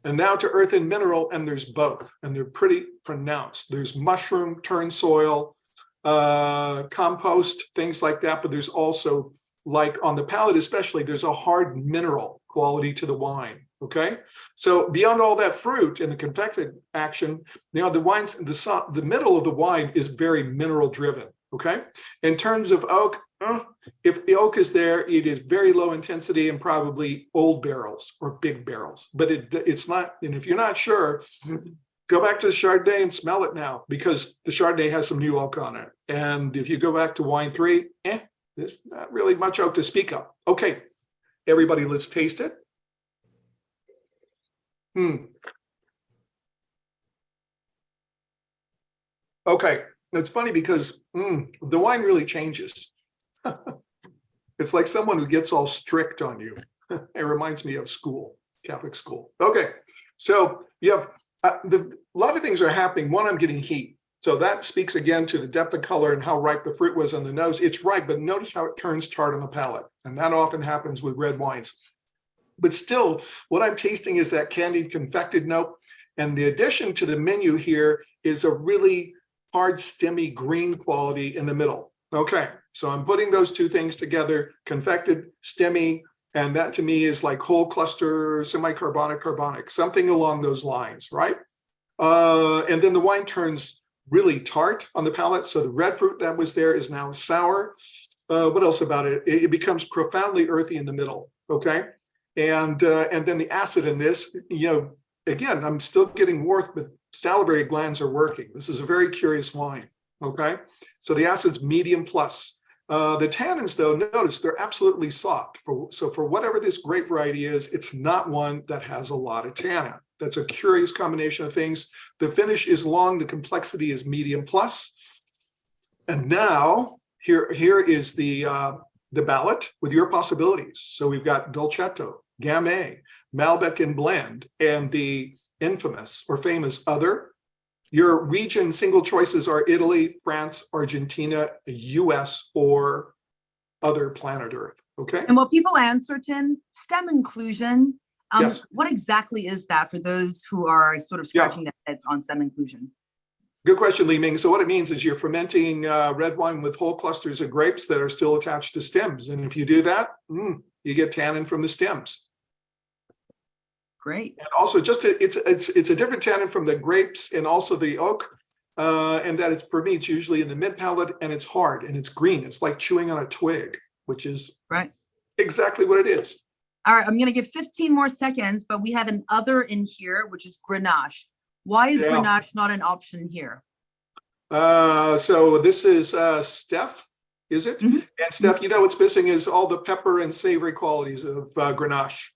And now to earth and mineral, and there's both, and they're pretty pronounced. There's mushroom, turn soil, compost, things like that, but there's also like on the palate especially, there's a hard mineral quality to the wine. Okay, so beyond all that fruit and the confected action, the wines, the middle of the wine is very mineral driven. Okay, in terms of oak, if the oak is there, it is very low intensity and probably old barrels or big barrels. But it's not. And if you're not sure, go back to the Chardonnay and smell it now, because the Chardonnay has some new oak on it. And if you go back to wine 3, there's not really much oak to speak of. Okay, everybody, let's taste it. Okay, it's funny because the wine really changes. It's like someone who gets all strict on you. It reminds me of school, Catholic school. Okay, so you have a lot of things are happening. One, I'm getting heat. So that speaks again to the depth of color and how ripe the fruit was on the nose. It's ripe, but notice how it turns tart on the palate. And that often happens with red wines. But still, what I'm tasting is that candied confected note. And the addition to the menu here is a really hard, stemmy green quality in the middle. Okay, so I'm putting those two things together, confected, stemmy, and that to me is like whole cluster, semi-carbonic, carbonic, something along those lines, right? And then the wine turns really tart on the palate. So the red fruit that was there is now sour. What else about it? It becomes profoundly earthy in the middle, okay? And then the acid in this, again, I'm still getting warmth, but salivary glands are working. This is a very curious wine, okay? So the acid's medium plus. The tannins, though, notice they're absolutely soft. So for whatever this grape variety is, it's not one that has a lot of tannin. That's a curious combination of things. The finish is long, the complexity is medium plus. And now here is the ballot with your possibilities. So we've got Dolcetto, Gamay, Malbec and Blend, and the infamous or famous Other. Your region single choices are Italy, France, Argentina, US, or other planet Earth. Okay. And while people answer, Tim, STEM inclusion, Yes. what exactly is that for those who are sort of scratching their heads on STEM inclusion? Good question, Li Ming. So what it means is you're fermenting red wine with whole clusters of grapes that are still attached to stems. And if you do that, you get tannin from the stems. Great. And also it's a different tannin from the grapes and also the oak. And that is, for me, it's usually in the mid palate and it's hard and it's green. It's like chewing on a twig, which is right. Exactly what it is. All right, I'm going to give 15 more seconds, but we have an other in here, which is Grenache. Why is Grenache not an option here? So this is Steph, is it? Mm-hmm. And Steph, what's missing is all the pepper and savory qualities of Grenache,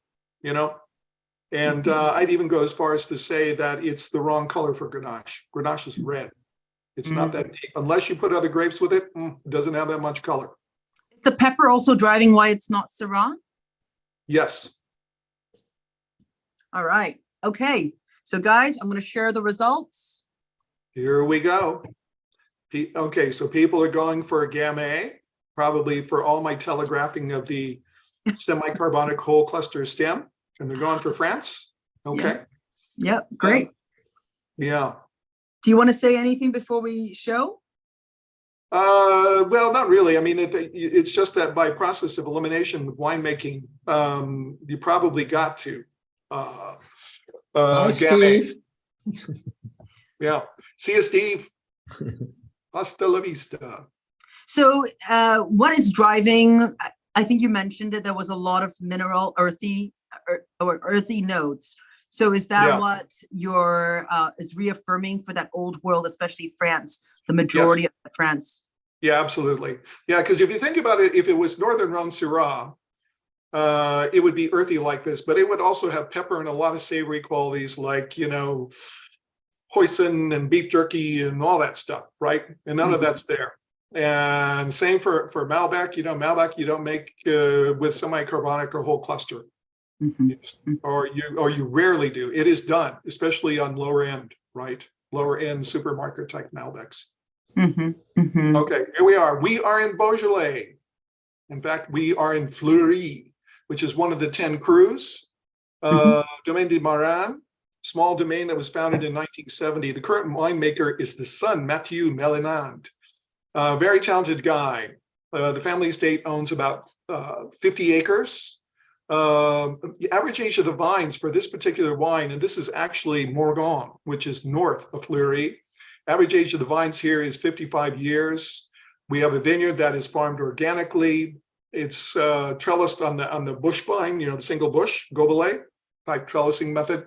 And I'd even go as far as to say that it's the wrong color for Grenache. Grenache is red. It's not that deep. Unless you put other grapes with it, it doesn't have that much color. Is the pepper also driving why it's not Syrah? Yes. All right. Okay. So guys, I'm going to share the results. Here we go. Okay, so people are going for a Gamay, probably for all my telegraphing of the semi-carbonic whole cluster stem. And they're going for France. Okay. Yep. Great. Yeah. Do you want to say anything before we show? Well, not really. I mean, it's just that by process of elimination with winemaking, you probably got to. Steve. Yeah. See you, Steve. Hasta la vista. So what is driving, I think you mentioned it, there was a lot of mineral, earthy notes. So is that what your is reaffirming for that old world, especially France, the majority of France? Yeah, absolutely. Yeah, because if you think about it, if it was Northern Rhone Syrah, it would be earthy like this, but it would also have pepper and a lot of savory qualities like, hoisin and beef jerky and all that stuff, right? And none of that's there. And same for Malbec. Malbec you don't make with semi-carbonic or whole cluster. Or you rarely do. It is done, especially on lower end, right? Lower end supermarket type Malbecs. Okay, here we are. We are in Beaujolais. In fact, we are in Fleury, which is one of the 10 crus. Domaine de Maran, small domain that was founded in 1970. The current winemaker is the son, Mathieu Mélinand. Very talented guy. The family estate owns about 50 acres. The average age of the vines for this particular wine, and this is actually Morgon, which is north of Fleury. Average age of the vines here is 55 years. We have a vineyard that is farmed organically. It's trellised on the bush vine, the single bush, Gobelet type trellising method.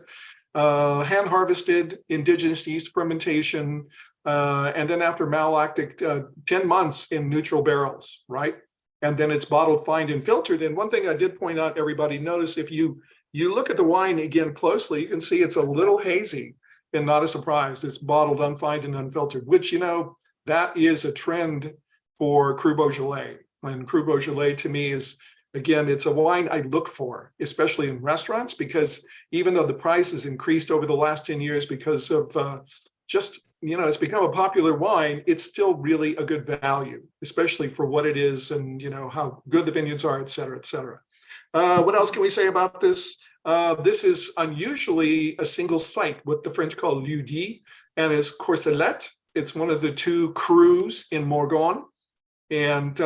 Hand harvested, indigenous yeast fermentation, and then after malolactic, 10 months in neutral barrels, right? And then it's bottled, fined, and filtered. And one thing I did point out, everybody, notice if you look at the wine again closely, you can see it's a little hazy, and not a surprise. It's bottled, unfined, and unfiltered, which, that is a trend for Cru Beaujolais. And Cru Beaujolais to me is, again, it's a wine I look for, especially in restaurants, because even though the price has increased over the last 10 years because of it's become a popular wine, it's still really a good value, especially for what it is and, how good the vineyards are, et cetera, et cetera. What else can we say about this? This is unusually a single site, what the French call lieu-dit, and is Courcelette. It's one of the two crus in Morgon, and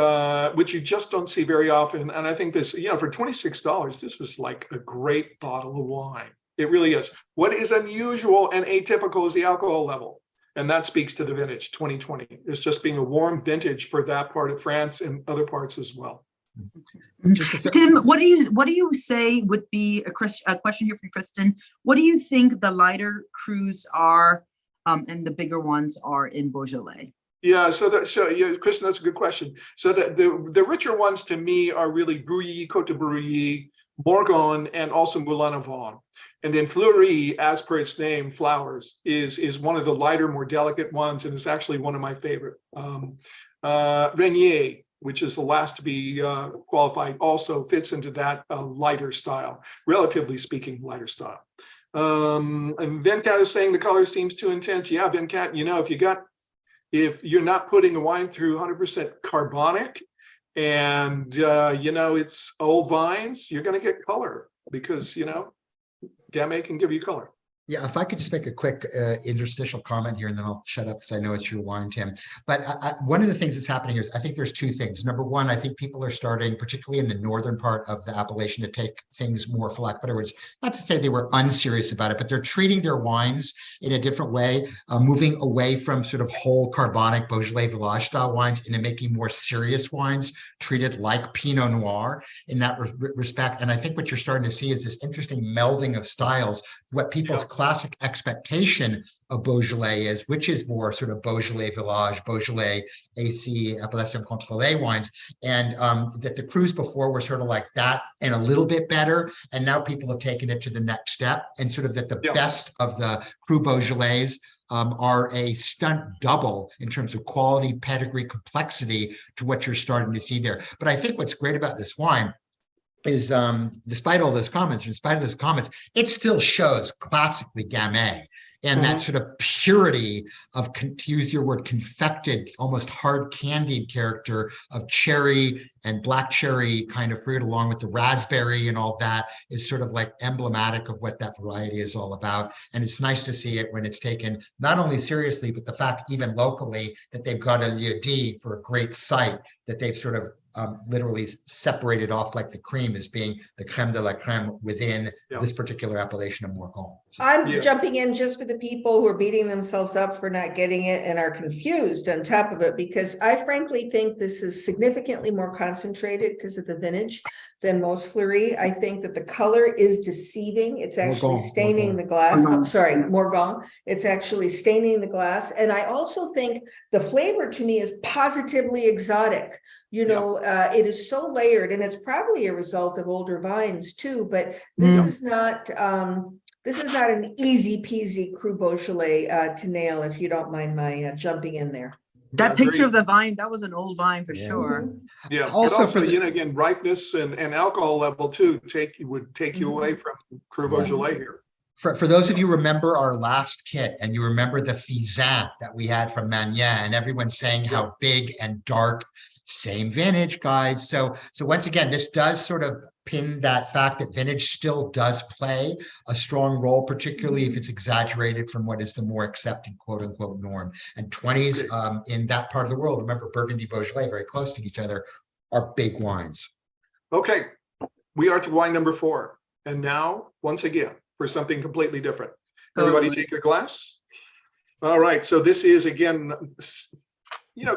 which you just don't see very often. And I think this, for $26, this is like a great bottle of wine. It really is. What is unusual and atypical is the alcohol level. And that speaks to the vintage 2020. It's just being a warm vintage for that part of France and other parts as well. Tim, what do you say would be a question here from Kristen? What do you think the lighter crus are and the bigger ones are in Beaujolais? Yeah, Kristen, that's a good question. So the richer ones to me are really Brouilly, Côte de Brouilly, Morgon, and also Moulin à Vent. And then Fleury, as per its name, flowers, is one of the lighter, more delicate ones, and it's actually one of my favorite. Renier, which is the last to be qualified, also fits into that lighter style, relatively speaking, lighter style. And Venkat is saying the color seems too intense. Yeah, Venkat, if you're not putting a wine through 100% carbonic, and it's old vines, you're going to get color because Gamay can give you color. Yeah, if I could just make a quick interstitial comment here, and then I'll shut up because I know it's your wine, Tim. But one of the things that's happening here is I think there's two things. Number one, I think people are starting, particularly in the northern part of the appellation, to take things more, for lack of better words, not to say they were unserious about it, but they're treating their wines in a different way, moving away from sort of whole carbonic Beaujolais Village style wines into making more serious wines treated like Pinot Noir in that respect. And I think what you're starting to see is this interesting melding of styles, what people's classic expectation of Beaujolais is, which is more sort of Beaujolais Village, Beaujolais AC, Appellation Contrôlée wines, and that the crus before were sort of like that and a little bit better, and now people have taken it to the next step, and sort of that the best of the Cru Beaujolais are a stunt double in terms of quality, pedigree, complexity to what you're starting to see there. But I think what's great about this wine is despite all those comments, it still shows classically Gamay and that sort of purity of, to use your word, confected, almost hard candied character of cherry and black cherry kind of fruit, along with the raspberry and all that, is sort of like emblematic of what that variety is all about. And it's nice to see it when it's taken not only seriously, but the fact even locally that they've got a lieu-dit for a great site that they've sort of literally separated off like the cream as being the creme de la creme within this particular appellation of Morgon. So, I'm jumping in just for the people who are beating themselves up for not getting it and are confused on top of it, because I frankly think this is significantly more concentrated because of the vintage than most Fleury. I think that the color is deceiving. It's actually staining the glass. I'm sorry, Morgon. It's actually staining the glass. And I also think the flavor to me is positively exotic. It is so layered, and it's probably a result of older vines too, but this is not an easy peasy Cru Beaujolais to nail, if you don't mind my jumping in there. That picture of the vine, that was an old vine for sure. Yeah. Also for again, ripeness and alcohol level too would take you away from Cru Beaujolais here. For those of you who remember our last kit, and you remember the Fizan that we had from Magnan, and everyone saying how big and dark Same vintage, guys. So once again, this does sort of pin that fact that vintage still does play a strong role, particularly if it's exaggerated from what is the more accepted quote unquote norm. And 20s in that part of the world, remember Burgundy, Beaujolais, very close to each other, are big wines. Okay, we are to wine number 4. And now, once again, for something completely different. Everybody take a glass. All right, so this is again,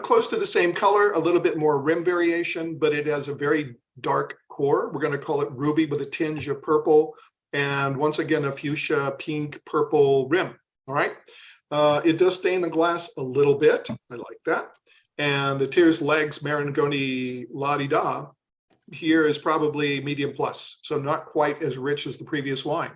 close to the same color, a little bit more rim variation, but it has a very dark core. We're going to call it ruby with a tinge of purple. And once again, a fuchsia pink purple rim. All right. It does stain the glass a little bit. I like that. And the Tears Legs Marangoni La Di Da here is probably medium plus. So not quite as rich as the previous wine.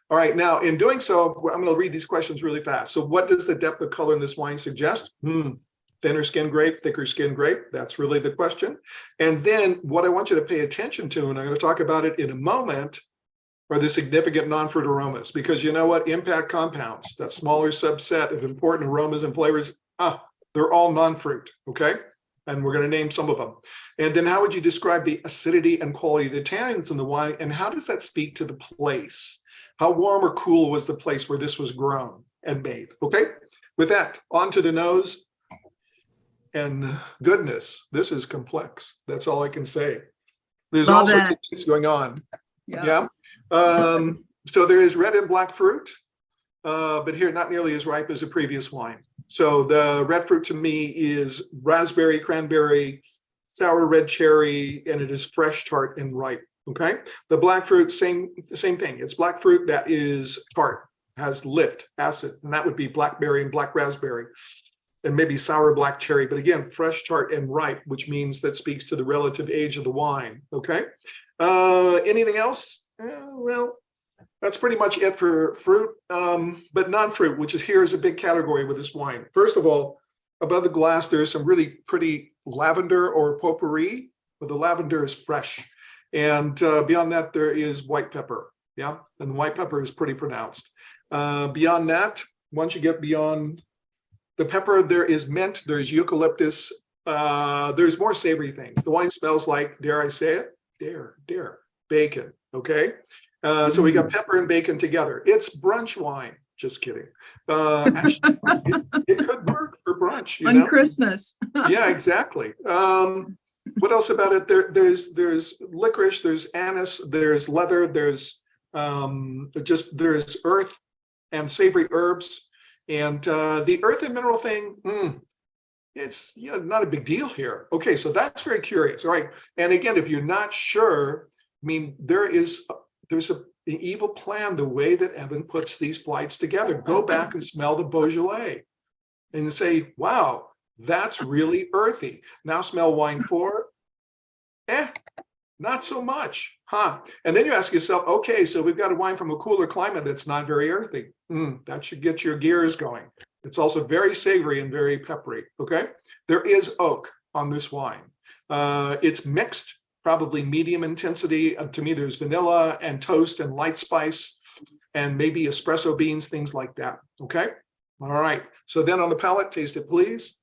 All right, now in doing so, I'm going to read these questions really fast. So what does the depth of color in this wine suggest? Thinner skin grape, thicker skin grape. That's really the question. And then what I want you to pay attention to, and I'm going to talk about it in a moment, are the significant non-fruit aromas. Because you know what? Impact compounds, that smaller subset of important aromas and flavors, they're all non-fruit, okay? And we're going to name some of them. And then how would you describe the acidity and quality of the tannins in the wine? And how does that speak to the place? How warm or cool was the place where this was grown and made? Okay, with that, on to the nose. And goodness, this is complex. That's all I can say. There's all sorts of things going on. Yeah. So there is red and black fruit, but here not nearly as ripe as the previous wine. So the red fruit to me is raspberry, cranberry, sour red cherry, and it is fresh, tart, and ripe. Okay, the black fruit, same thing. It's black fruit that is tart, has lift, acid, and that would be blackberry and black raspberry, and maybe sour black cherry. But again, fresh, tart, and ripe, which means that speaks to the relative age of the wine. Okay, anything else? Well, that's pretty much it for fruit, but non-fruit, which is here is a big category with this wine. First of all, above the glass, there's some really pretty lavender or potpourri, but the lavender is fresh. And beyond that, there is white pepper. Yeah, and the white pepper is pretty pronounced. Beyond that, once you get beyond the pepper, there is mint, there's eucalyptus, there's more savory things. The wine smells like, dare I say it? Dare, bacon, okay? So we got pepper and bacon together. It's brunch wine. Just kidding. Actually, it could work for brunch. You know? Christmas. Yeah, exactly. What else about it? There's licorice, there's anise, there's leather, there's earth and savory herbs, and the earth and mineral thing. It's not a big deal here. Okay, so that's very curious. All right, and again, if you're not sure, I mean, there's an evil plan the way that Evan puts these flights together. Go back and smell the Beaujolais, and say, wow. That's really earthy. Now smell wine 4. Not so much, huh? And then you ask yourself, okay, so we've got a wine from a cooler climate that's not very earthy. That should get your gears going. It's also very savory and very peppery, okay? There is oak on this wine. It's mixed, probably medium intensity. To me, there's vanilla and toast and light spice and maybe espresso beans, things like that, okay? All right, so then on the palate, taste it, please.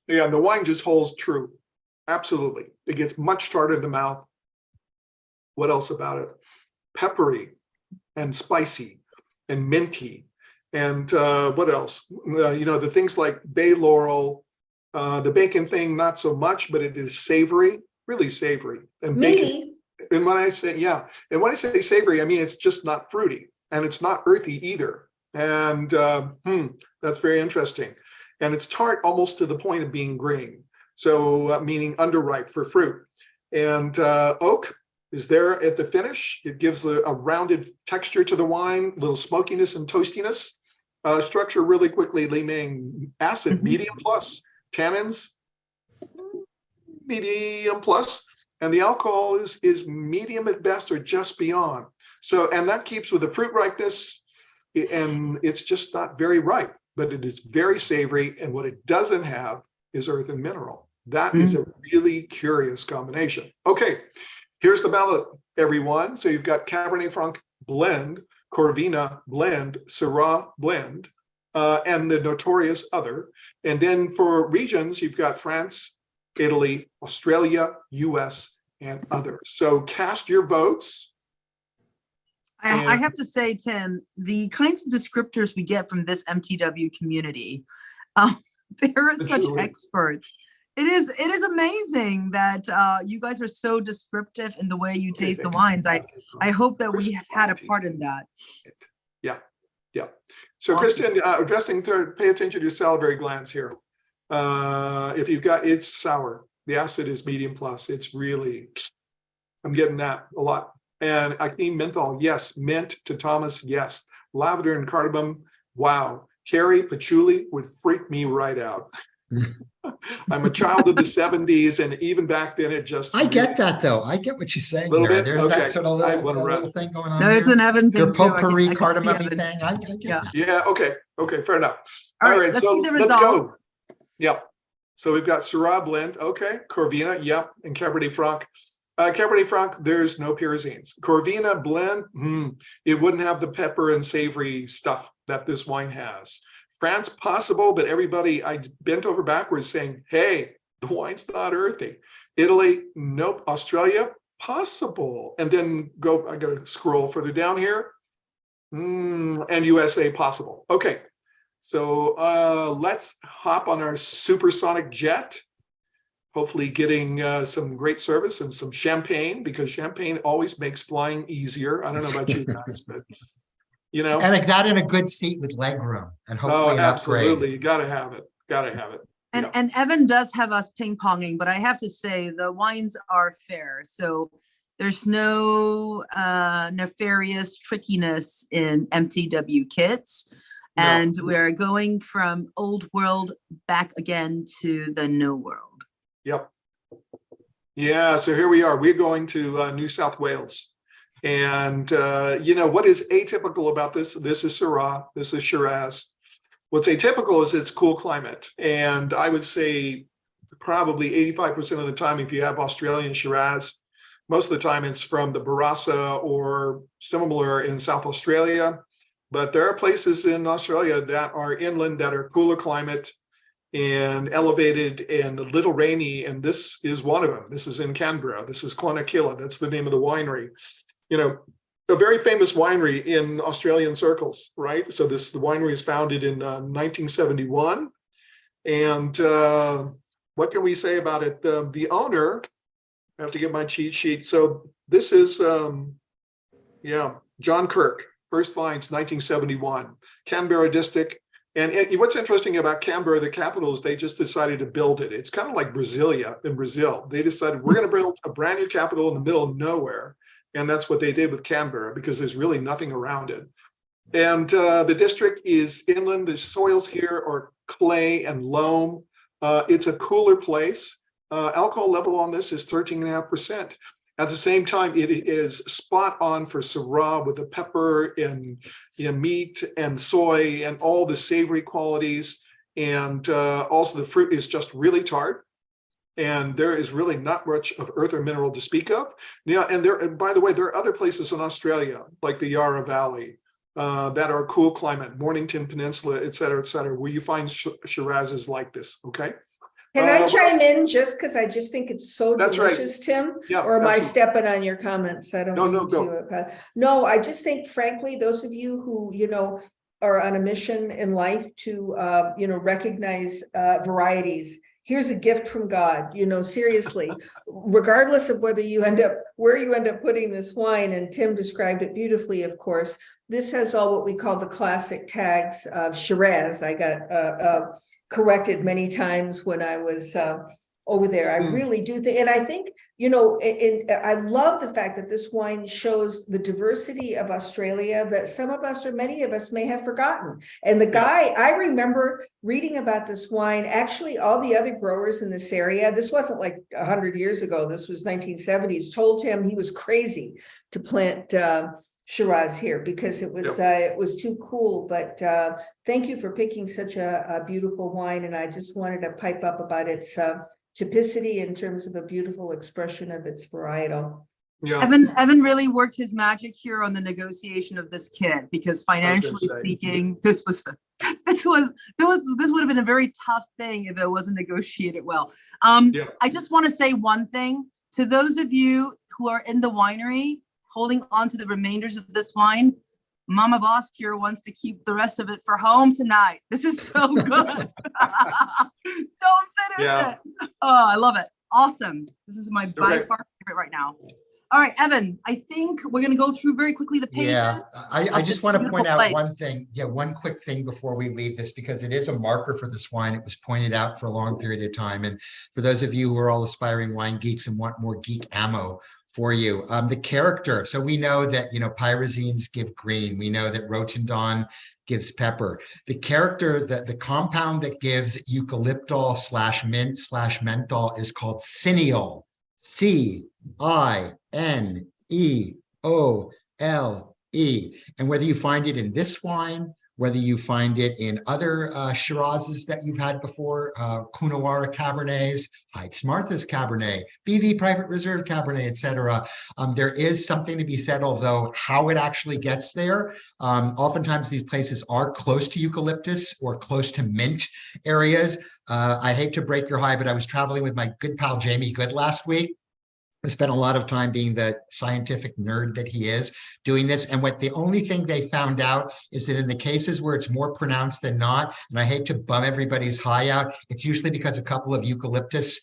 Yeah, the wine just holds true. Absolutely. It gets much tartar in the mouth. What else about it? Peppery and spicy and minty. And what else? The things like bay laurel, the bacon thing, not so much, but it is savory, really savory. And bacon. And when I say, savory, I mean, it's just not fruity and it's not earthy either. And that's very interesting. And it's tart almost to the point of being green. So meaning underripe for fruit. And oak is there at the finish. It gives a rounded texture to the wine, a little smokiness and toastiness. Structure really quickly, Li Ming, acid, medium plus. Tannins, medium plus. And the alcohol is medium at best or just beyond. So, and that keeps with the fruit ripeness. And it's just not very ripe, but it is very savory. And what it doesn't have is earth and mineral. That is a really curious combination. Okay, here's the ballot, everyone. So you've got Cabernet Franc blend, Corvina blend, Syrah blend, and the notorious other. And then for regions, you've got France, Italy, Australia, US, and others. So cast your votes. I have to say, Tim, the kinds of descriptors we get from this MTW community, they're such Truly. experts. It is amazing that you guys are so descriptive in the way you taste the wines. I hope that we have had a part in that. Yeah, yeah. So Awesome. Kristen, addressing third, pay attention to your salivary glands here. If you've got, it's sour. The acid is medium plus. It's really, I'm getting that a lot. And acne menthol, yes. Mint to Thomas, yes. Lavender and cardamom, wow. Cherry, patchouli would freak me right out. I'm a child of the 70s, and even back then it just I get that though. I get what you're saying Little there. bit? There's Okay. that sort of I little, wanna that run. little thing going on No, it's there. an Evan thing Your too. potpourri I can see cardamom Evan. thing. I get Yeah. that. Yeah, okay, fair enough. All All right, right, let's so see the let's go. results. Yep. So we've got Syrah blend, okay, Corvina, yep, and Cabernet Franc. Cabernet Franc, there's no pyrazines. Corvina blend, it wouldn't have the pepper and savory stuff that this wine has. France, possible, but everybody, I bent over backwards saying, hey, the wine's not earthy. Italy, nope. Australia, possible. And then go, I gotta scroll further down here. And USA, possible. Okay. So let's hop on our supersonic jet. Hopefully getting some great service and some champagne, because champagne always makes flying easier. I don't know about you guys, but you know. And that in a good seat with leg room and hopefully an Absolutely. upgrade. You gotta have it. Gotta have it. And, Yeah. and Evan does have us ping-ponging, but I have to say the wines are fair. So there's no nefarious trickiness in MTW kits. No. And we're going from old world back again to the new world. Yep. Yeah, so here we are. We're going to New South Wales. And you know, what is atypical about this? This is Syrah, this is Shiraz. What's atypical is its cool climate. And I would say probably 85% of the time, if you have Australian Shiraz, most of the time it's from the Barossa or similar in South Australia. But there are places in Australia that are inland that are cooler climate and elevated and a little rainy. And this is one of them. This is in Canberra. This is Clonakilla. That's the name of the winery. You know, a very famous winery in Australian circles, right? So the winery is founded in 1971. And what can we say about it? The owner, I have to get my cheat sheet. So this is, John Kirk, first finds 1971, Canberra district. And what's interesting about Canberra, the capital, is they just decided to build it. It's kind of like Brasilia in Brazil. They decided we're going to build a brand new capital in the middle of nowhere. And that's what they did with Canberra, because there's really nothing around it. And the district is inland. The soils here are clay and loam. It's a cooler place. Alcohol level on this is 13.5%. At the same time, it is spot on for Syrah with the pepper and meat and soy and all the savory qualities. And also the fruit is just really tart. And there is really not much of earth or mineral to speak of. Yeah, and by the way, there are other places in Australia, like the Yarra Valley, that are cool climate, Mornington Peninsula, et cetera, where you find Shirazes like this, okay? Can I chime in just because I just think it's so That's right. delicious, Tim? Yeah, Or am I absolutely. stepping on your comments? I don't No, mean to. No, I just think, frankly, those of you who, you know, are on a mission in life to, recognize varieties. Here's a gift from God, you know, seriously, regardless of whether you end up, where you end up putting this wine, and Tim described it beautifully, of course, this has all what we call the classic tags of Shiraz. I got corrected many times when I was over there. I really do think, and I think, you know, I love the fact that this wine shows the diversity of Australia that some of us or many of us may have forgotten. And the guy, I remember reading about this wine, actually all the other growers in this area, this wasn't like 100 years ago, this was 1970s, told him he was crazy to plant Shiraz here because it was too cool. But thank you for picking such a beautiful wine. And I just wanted to pipe up about its typicity in terms of a beautiful expression of its varietal. Yeah, Evan really worked his magic here on the negotiation of this kit because financially say. speaking, this would have been a very tough thing if it wasn't negotiated well. Yeah. I just want to say one thing to those of you who are in the winery holding on to the remainders of this wine. Mama Boss here wants to keep the rest of it for home tonight. This is so good. Don't finish Yeah. it. Oh, I love it. Awesome. This is my by far favorite right now. All right, Evan, I think we're going to go through very quickly the pages. Yeah, I just want to point out plate. one thing. Yeah, one quick thing before we leave this, because it is a marker for this wine. It was pointed out for a long period of time. And for those of you who are all aspiring wine geeks and want more geek ammo for you, the character. So we know that, pyrazines give green. We know that rotundon gives pepper. The character, the compound that gives eucalyptol / mint / menthol is called cineol. cineole. And whether you find it in this wine, whether you find it in other Shirazes that you've had before, Coonawarra Cabernets, Heights Martha's Cabernet, BV Private Reserve Cabernet, etc. There is something to be said, although how it actually gets there. Oftentimes these places are close to eucalyptus or close to mint areas. I hate to break your heart, but I was traveling with my good pal Jamie Good last week. I spent a lot of time being the scientific nerd that he is doing this. And the only thing they found out is that in the cases where it's more pronounced than not, and I hate to bum everybody's high out, it's usually because a couple of eucalyptus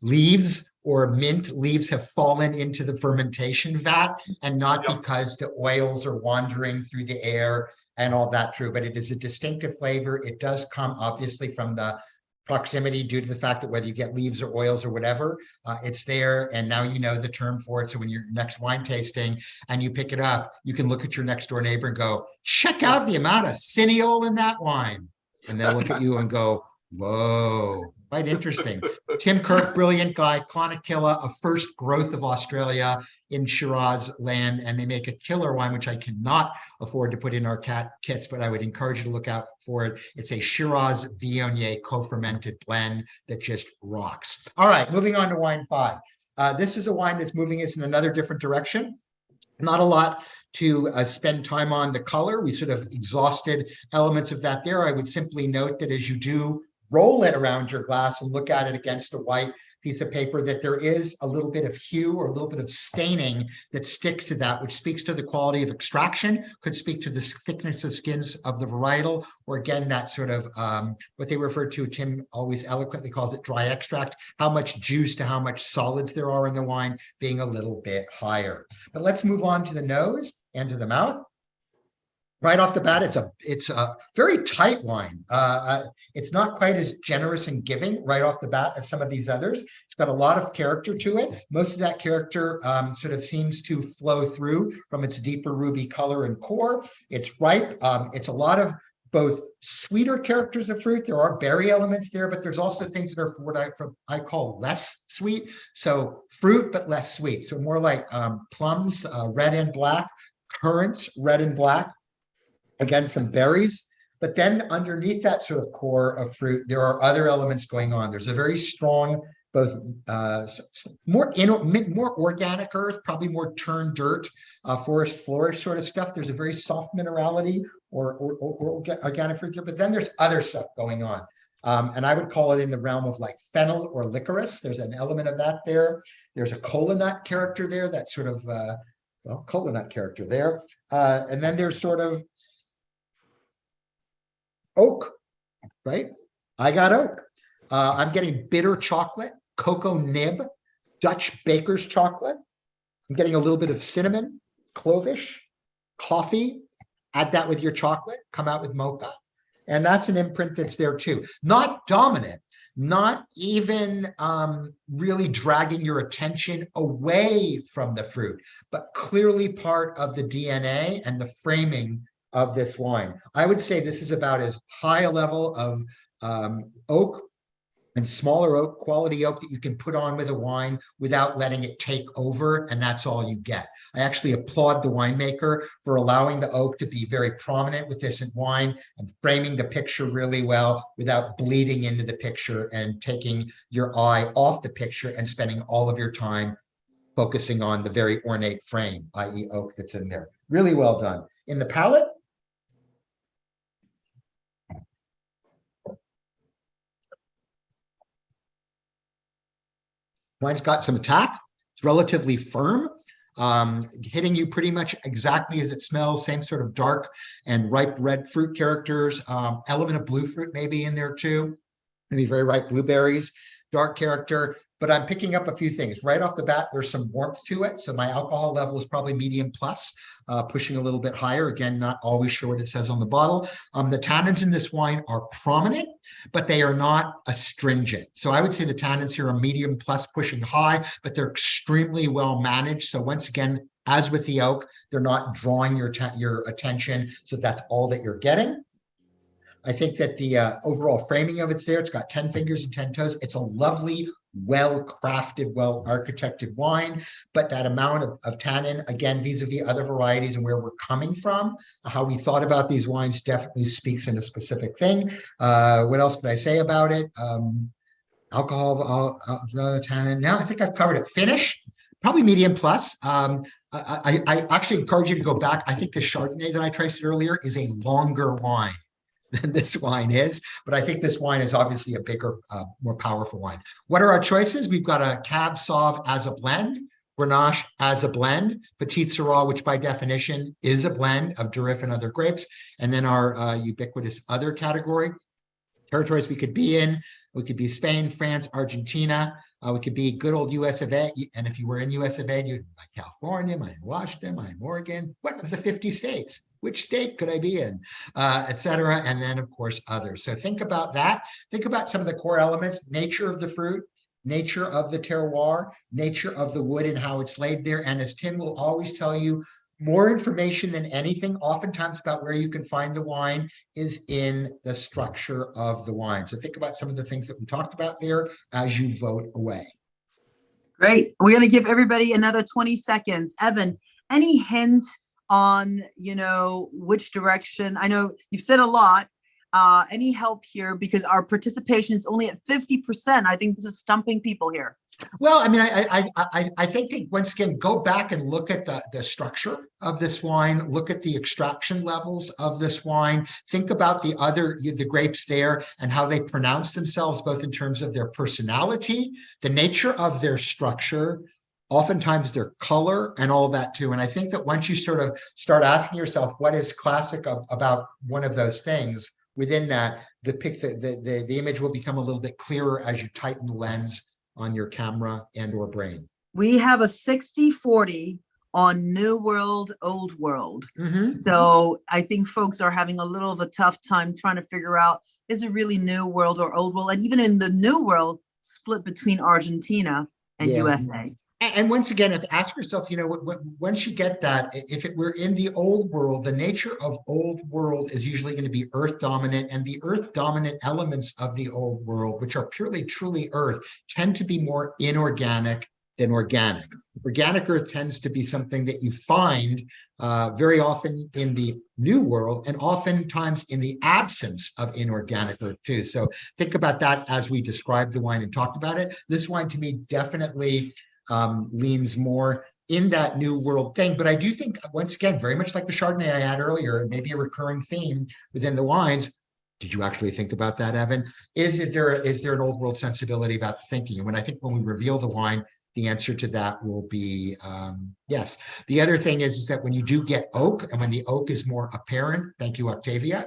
leaves or mint leaves have fallen into the fermentation vat, and not because the oils are wandering through the air and all that true. But it is a distinctive flavor. It does come obviously from the proximity due to the fact that whether you get leaves or oils or whatever, it's there. And now you know the term for it. So when you're next wine tasting and you pick it up, you can look at your next door neighbor and go, check out the amount of cineol in that wine. And they'll look at you and go, whoa, quite interesting. Tim Kirk, brilliant guy, Clonakilla, a first growth of Australia in Shiraz land, and they make a killer wine, which I cannot afford to put in our kits, but I would encourage you to look out for it. It's a Shiraz Viognier co-fermented blend that just rocks. All right, moving on to wine 5. This is a wine that's moving us in another different direction. Not a lot to spend time on the color. We sort of exhausted elements of that there. I would simply note that as you do roll it around your glass and look at it against a white piece of paper, that there is a little bit of hue or a little bit of staining that sticks to that, which speaks to the quality of extraction, could speak to the thickness of skins of the varietal, or again, that sort of what they refer to, Tim always eloquently calls it dry extract, how much juice to how much solids there are in the wine being a little bit higher. But let's move on to the nose and to the mouth. Right off the bat, it's a very tight wine. It's not quite as generous and giving right off the bat as some of these others. It's got a lot of character to it. Most of that character sort of seems to flow through from its deeper ruby color and core. It's ripe. It's a lot of both sweeter characters of fruit. There are berry elements there, but there's also things that are what I call less sweet. So fruit, but less sweet. So more like plums, red and black, currants, red and black. Again, some berries, but then underneath that sort of core of fruit, there are other elements going on. There's a very strong, both more organic earth, probably more turned dirt, forest flourish sort of stuff. There's a very soft minerality or organic fruit there, but then there's other stuff going on. And I would call it in the realm of like fennel or licorice. There's an element of that there. There's a cola nut character there, that sort of, cola nut character there. And then there's sort of oak, right? I got oak. I'm getting bitter chocolate, cocoa nib, Dutch baker's chocolate. I'm getting a little bit of cinnamon, clovish, coffee. Add that with your chocolate, come out with mocha. And that's an imprint that's there too. Not dominant, not even really dragging your attention away from the fruit, but clearly part of the DNA and the framing of this wine. I would say this is about as high a level of oak and smaller oak, quality oak that you can put on with a wine without letting it take over, and that's all you get. I actually applaud the winemaker for allowing the oak to be very prominent with this wine and framing the picture really well without bleeding into the picture and taking your eye off the picture and spending all of your time focusing on the very ornate frame, i.e. oak that's in there. Really well done. In the palate, wine's got some attack. It's relatively firm, hitting you pretty much exactly as it smells. Same sort of dark and ripe red fruit characters. Element of blue fruit maybe in there too. Maybe very ripe blueberries, dark character. But I'm picking up a few things. Right off the bat, there's some warmth to it. So my alcohol level is probably medium plus, pushing a little bit higher. Again, not always sure what it says on the bottle. The tannins in this wine are prominent, but they are not astringent. So I would say the tannins here are medium plus, pushing high, but they're extremely well managed. So once again, as with the oak, they're not drawing your attention. So that's all that you're getting. I think that the overall framing of it's there. It's got 10 fingers and 10 toes. It's a lovely, well-crafted, well-architected wine, but that amount of tannin, again, vis-a-vis other varieties and where we're coming from, how we thought about these wines definitely speaks in a specific thing. What else could I say about it? Alcohol, tannin. Now I think I've covered it. Finish, probably medium plus. I actually encourage you to go back. I think the Chardonnay that I traced earlier is a longer wine than this wine is, but I think this wine is obviously a bigger, more powerful wine. What are our choices? We've got a Cab Sauv as a blend, Grenache as a blend, Petit Syrah, which by definition is a blend of Durif and other grapes, and then our ubiquitous other category. Territories we could be in, we could be Spain, France, Argentina, we could be good old US of A, and if you were in US of A, you'd be California, am I in Washington, am I in Oregon? What of the 50 states? Which state could I be in, et cetera, and then of course others. So think about that. Think about some of the core elements: nature of the fruit, nature of the terroir, nature of the wood and how it's laid there. And as Tim will always tell you, more information than anything, oftentimes about where you can find the wine, is in the structure of the wine. So think about some of the things that we talked about there as you vote away. Great. We're going to give everybody another 20 seconds. Evan, any hint on, which direction? I know you've said a lot. Any help here? Because our participation is only at 50%. I think this is stumping people here. Well, I mean, I think once again, go back and look at the structure of this wine, look at the extraction levels of this wine, think about the grapes there and how they pronounce themselves, both in terms of their personality, the nature of their structure, oftentimes their color and all of that too. And I think that once you sort of start asking yourself what is classic about one of those things, within that, the image will become a little bit clearer as you tighten the lens on your camera and or brain. We have a 60-40 on New World, Old World. Mm-hmm. So I think folks are having a little of a tough time trying to figure out, is it really New World or Old World? And even in the New World, split between Argentina and USA. And once again, ask yourself, once you get that, if it were in the old world, the nature of old world is usually going to be earth dominant, and the earth dominant elements of the old world, which are purely, truly earth, tend to be more inorganic than organic. Organic earth tends to be something that you find very often in the new world, and oftentimes in the absence of inorganic earth too. So think about that as we described the wine and talked about it. This wine to me definitely leans more in that new world thing. But I do think, once again, very much like the Chardonnay I had earlier, maybe a recurring theme within the wines. Did you actually think about that, Evan? Is there an old world sensibility about the thinking? And when we reveal the wine, the answer to that will be yes. The other thing is that when you do get oak, and when the oak is more apparent, thank you, Octavia,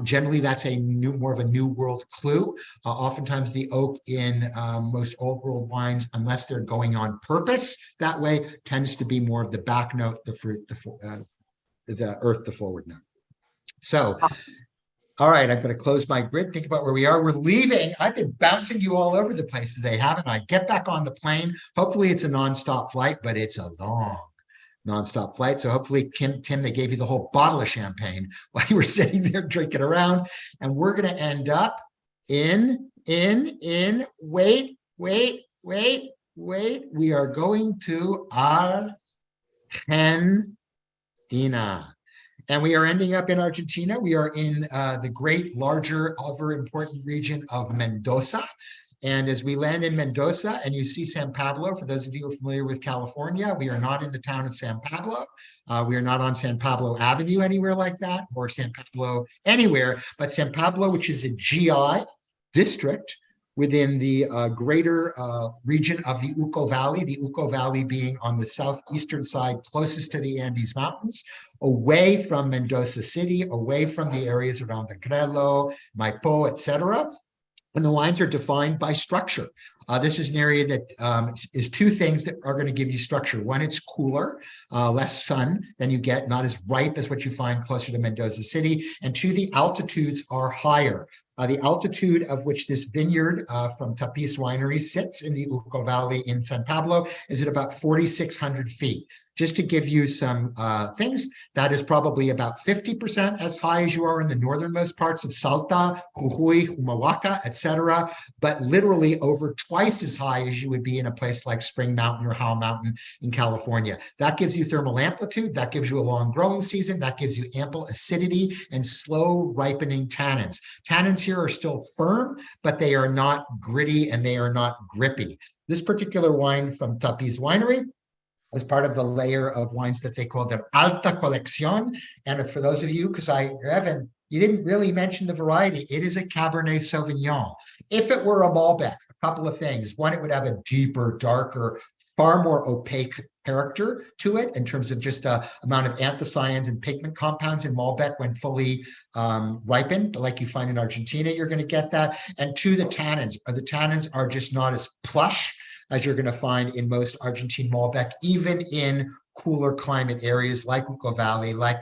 generally that's more of a new world clue. Oftentimes the oak in most old world wines, unless they're going on purpose that way, tends to be more of the back note, the fruit, the earth, the forward note. So, all right, I'm going to close my grid. Think about where we are. We're leaving. I've been bouncing you all over the place today, haven't I? Get back on the plane. Hopefully it's a nonstop flight, but it's a long nonstop flight. So hopefully, Tim, they gave you the whole bottle of champagne while you were sitting there drinking around. And we're going to end up wait. We are going to Argentina. And we are ending up in Argentina. We are in the great, larger, ever important region of Mendoza. And as we land in Mendoza and you see San Pablo, for those of you who are familiar with California, we are not in the town of San Pablo. We are not on San Pablo Avenue anywhere like that, or San Pablo anywhere, but San Pablo, which is a GI district within the greater region of the Uco Valley, the Uco Valley being on the southeastern side, closest to the Andes Mountains, away from Mendoza City, away from the areas around the Grelo, Maipo, etc. And the wines are defined by structure. This is an area that is two things that are going to give you structure. One, it's cooler, less sun than you get, not as ripe as what you find closer to Mendoza City. And two, the altitudes are higher. The altitude of which this vineyard from Tapiz Winery sits in the Uco Valley in San Pablo is at about 4,600 feet. Just to give you some things, that is probably about 50% as high as you are in the northernmost parts of Salta, Jujuy, Humahuaca, etc., but literally over twice as high as you would be in a place like Spring Mountain or Howell Mountain in California. That gives you thermal amplitude, that gives you a long growing season, that gives you ample acidity and slow ripening tannins. Tannins here are still firm, but they are not gritty and they are not grippy. This particular wine from Tapiz Winery as part of the layer of wines that they call their Alta Colección. And for those of you, because Evan, you didn't really mention the variety, it is a Cabernet Sauvignon. If it were a Malbec, a couple of things. One, it would have a deeper, darker, far more opaque character to it in terms of just the amount of anthocyanins and pigment compounds in Malbec when fully ripened, like you find in Argentina, you're going to get that. And two, the tannins are just not as plush as you're going to find in most Argentine Malbec, even in cooler climate areas like Uco Valley, like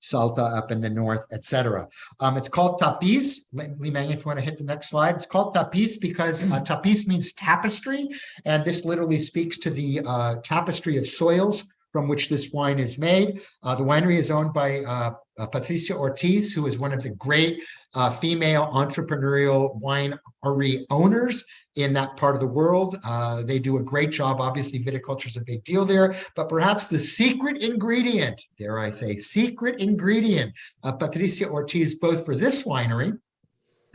Salta up in the north, etc. It's called tapiz. Li-Meng, if you want to hit the next slide. It's called tapiz because tapiz means tapestry, and this literally speaks to the tapestry of soils from which this wine is made. The winery is owned by Patricia Ortiz, who is one of the great female entrepreneurial winery owners in that part of the world. They do a great job. Obviously, viticulture is a big deal there, but perhaps the secret ingredient, dare I say, secret ingredient of Patricia Ortiz, both for this winery,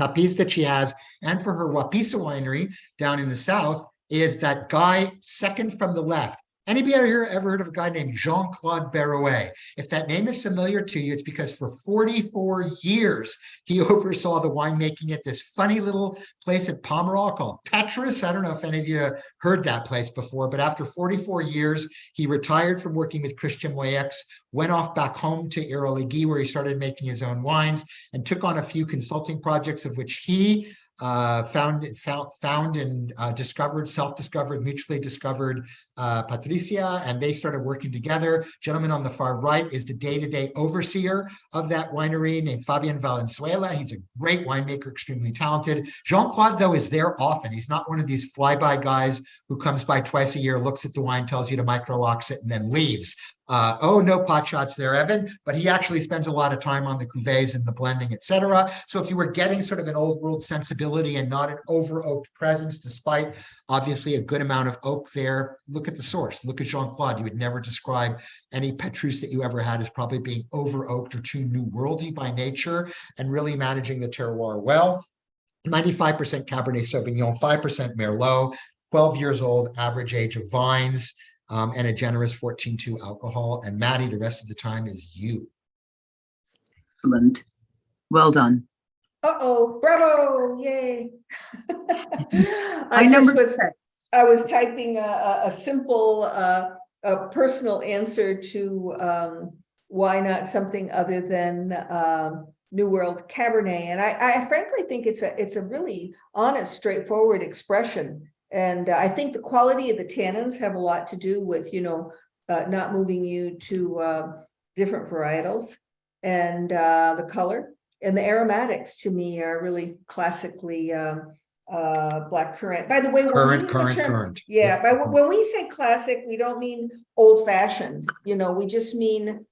Tapiz that she has, and for her Wapisa winery down in the south, is that guy second from the left. Anybody here ever heard of a guy named Jean-Claude Berrouet? If that name is familiar to you, it's because for 44 years, he oversaw the winemaking at this funny little place at Pomerol called Petrus. I don't know if any of you heard that place before, but after 44 years, he retired from working with Christian Moyex, went off back home to Iroligui, where he started making his own wines, and took on a few consulting projects of which he found and self-discovered, mutually discovered Patricia, and they started working together. Gentleman on the far right is the day-to-day overseer of that winery named Fabian Valenzuela. He's a great winemaker, extremely talented. Jean-Claude, though, is there often. He's not one of these flyby guys who comes by twice a year, looks at the wine, tells you to micro-ox it, and then leaves. Oh, no pot shots there, Evan, but he actually spends a lot of time on the cuvées and the blending, etc. So if you were getting sort of an old world sensibility and not an over oaked presence, despite obviously a good amount of oak there, look at the source. Look at Jean-Claude. You would never describe any Petrus that you ever had as probably being over oaked or too new worldy by nature, and really managing the terroir well. 95% Cabernet Sauvignon, 5% Merlot, 12 years old, average age of vines. And a generous 14.2 alcohol. And Maddie, the rest of the time is you. Excellent. Well done. Uh-oh, bravo, yay. My number 6. I was typing a simple personal answer to why not something other than New World Cabernet. And I frankly think it's a really honest, straightforward expression. And I think the quality of the tannins have a lot to do with, not moving you to different varietals, and the color and the aromatics to me are really classically black currant. By the way, Currant. Yeah, when we say classic, we don't mean old fashioned. We just mean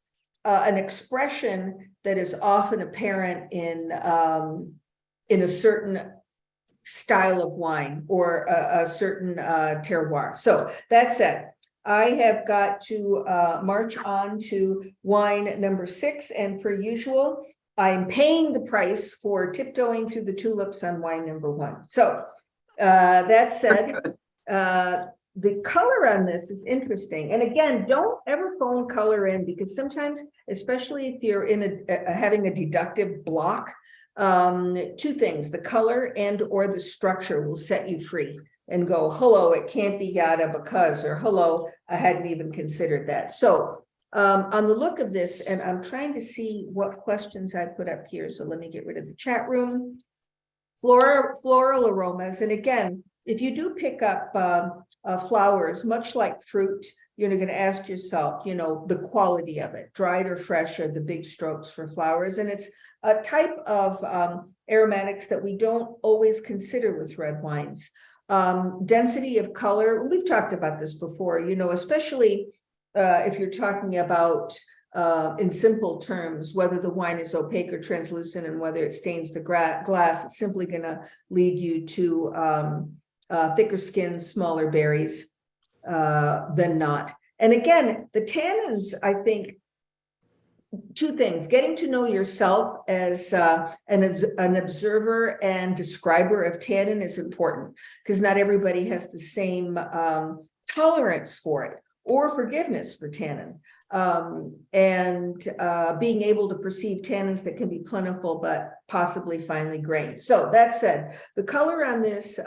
an expression that is often apparent in a certain style of wine or a certain terroir. So that said, I have got to march on to wine number 6, and per usual, I'm paying the price for tiptoeing through the tulips on wine number 1. So That said, the color on this is interesting. And again, don't ever phone color in, because sometimes, especially if you're in having a deductive block, two things, the color and or the structure will set you free and go, hello, it can't be yada because, or hello, I hadn't even considered that. So on the look of this, and I'm trying to see what questions I put up here. So let me get rid of the chat room. Floral aromas. And again, if you do pick up flowers, much like fruit, you're going to ask yourself, you know, the quality of it, dried or fresh, are the big strokes for flowers. And it's a type of aromatics that we don't always consider with red wines. Density of color, we've talked about this before, you know, especially if you're talking about in simple terms, whether the wine is opaque or translucent and whether it stains the glass, it's simply going to lead you to thicker skin, smaller berries than not. And again, the tannins, I think, two things: getting to know yourself as an observer and describer of tannin is important, because not everybody has the same tolerance for it or forgiveness for tannin. And being able to perceive tannins that can be plentiful but possibly finely grained. So that said, the color on this,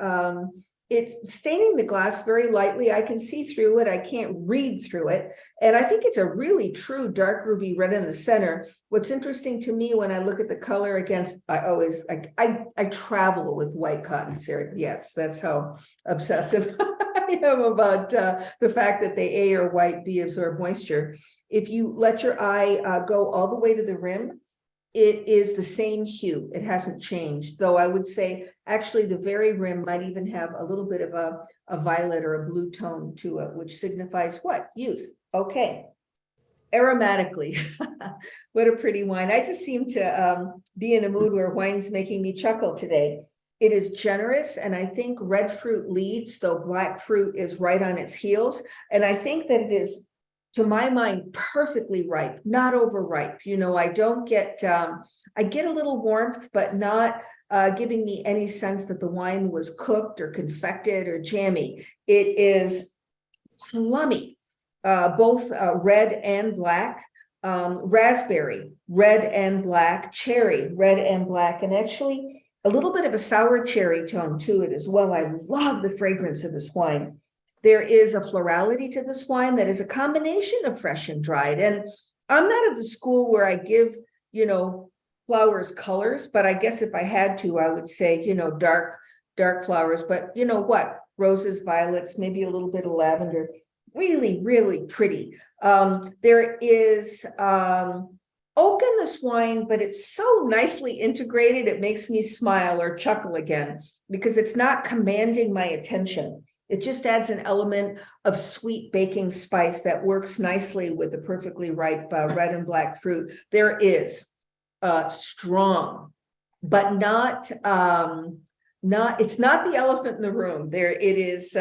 it's staining the glass very lightly. I can see through it. I can't read through it. And I think it's a really true dark ruby red in the center. What's interesting to me when I look at the color against, I travel with white cotton serviettes. That's how obsessive I am about the fact that they A, are white, B, absorb moisture. If you let your eye go all the way to the rim, it is the same hue. It hasn't changed, though I would say actually the very rim might even have a little bit of a violet or a blue tone to it, which signifies what? Youth. Okay. Aromatically, what a pretty wine. I just seem to be in a mood where wine's making me chuckle today. It is generous, and I think red fruit leads, though black fruit is right on its heels. And I think that it is, to my mind, perfectly ripe, not overripe. You know, I don't get, I get a little warmth, but not giving me any sense that the wine was cooked or confected or jammy. It is plummy, both red and black, raspberry, red and black, cherry, red and black, and actually a little bit of a sour cherry tone to it as well. I love the fragrance of this wine. There is a florality to this wine that is a combination of fresh and dried. And I'm not of the school where I give, you know, flowers colors, but I guess if I had to, I would say, you know, dark flowers. But you know what? Roses, violets, maybe a little bit of lavender. Really, really pretty. There is oak in this wine, but it's so nicely integrated, it makes me smile or chuckle again, because it's not commanding my attention. It just adds an element of sweet baking spice that works nicely with the perfectly ripe red and black fruit. There is strong, but not it's not the elephant in the room. There it is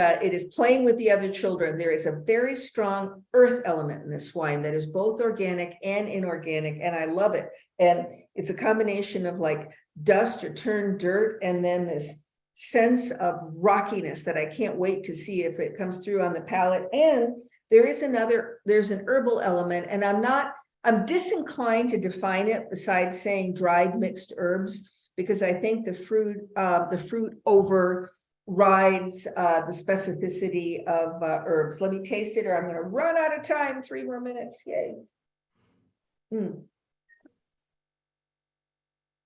playing with the other children. There is a very strong earth element in this wine that is both organic and inorganic, and I love it. And it's a combination of like dust or turned dirt, and then this sense of rockiness that I can't wait to see if it comes through on the palate. And there's an herbal element, and I'm disinclined to define it besides saying dried mixed herbs, because I think the fruit overrides the specificity of herbs. Let me taste it or I'm going to run out of time. 3 more minutes. Yay.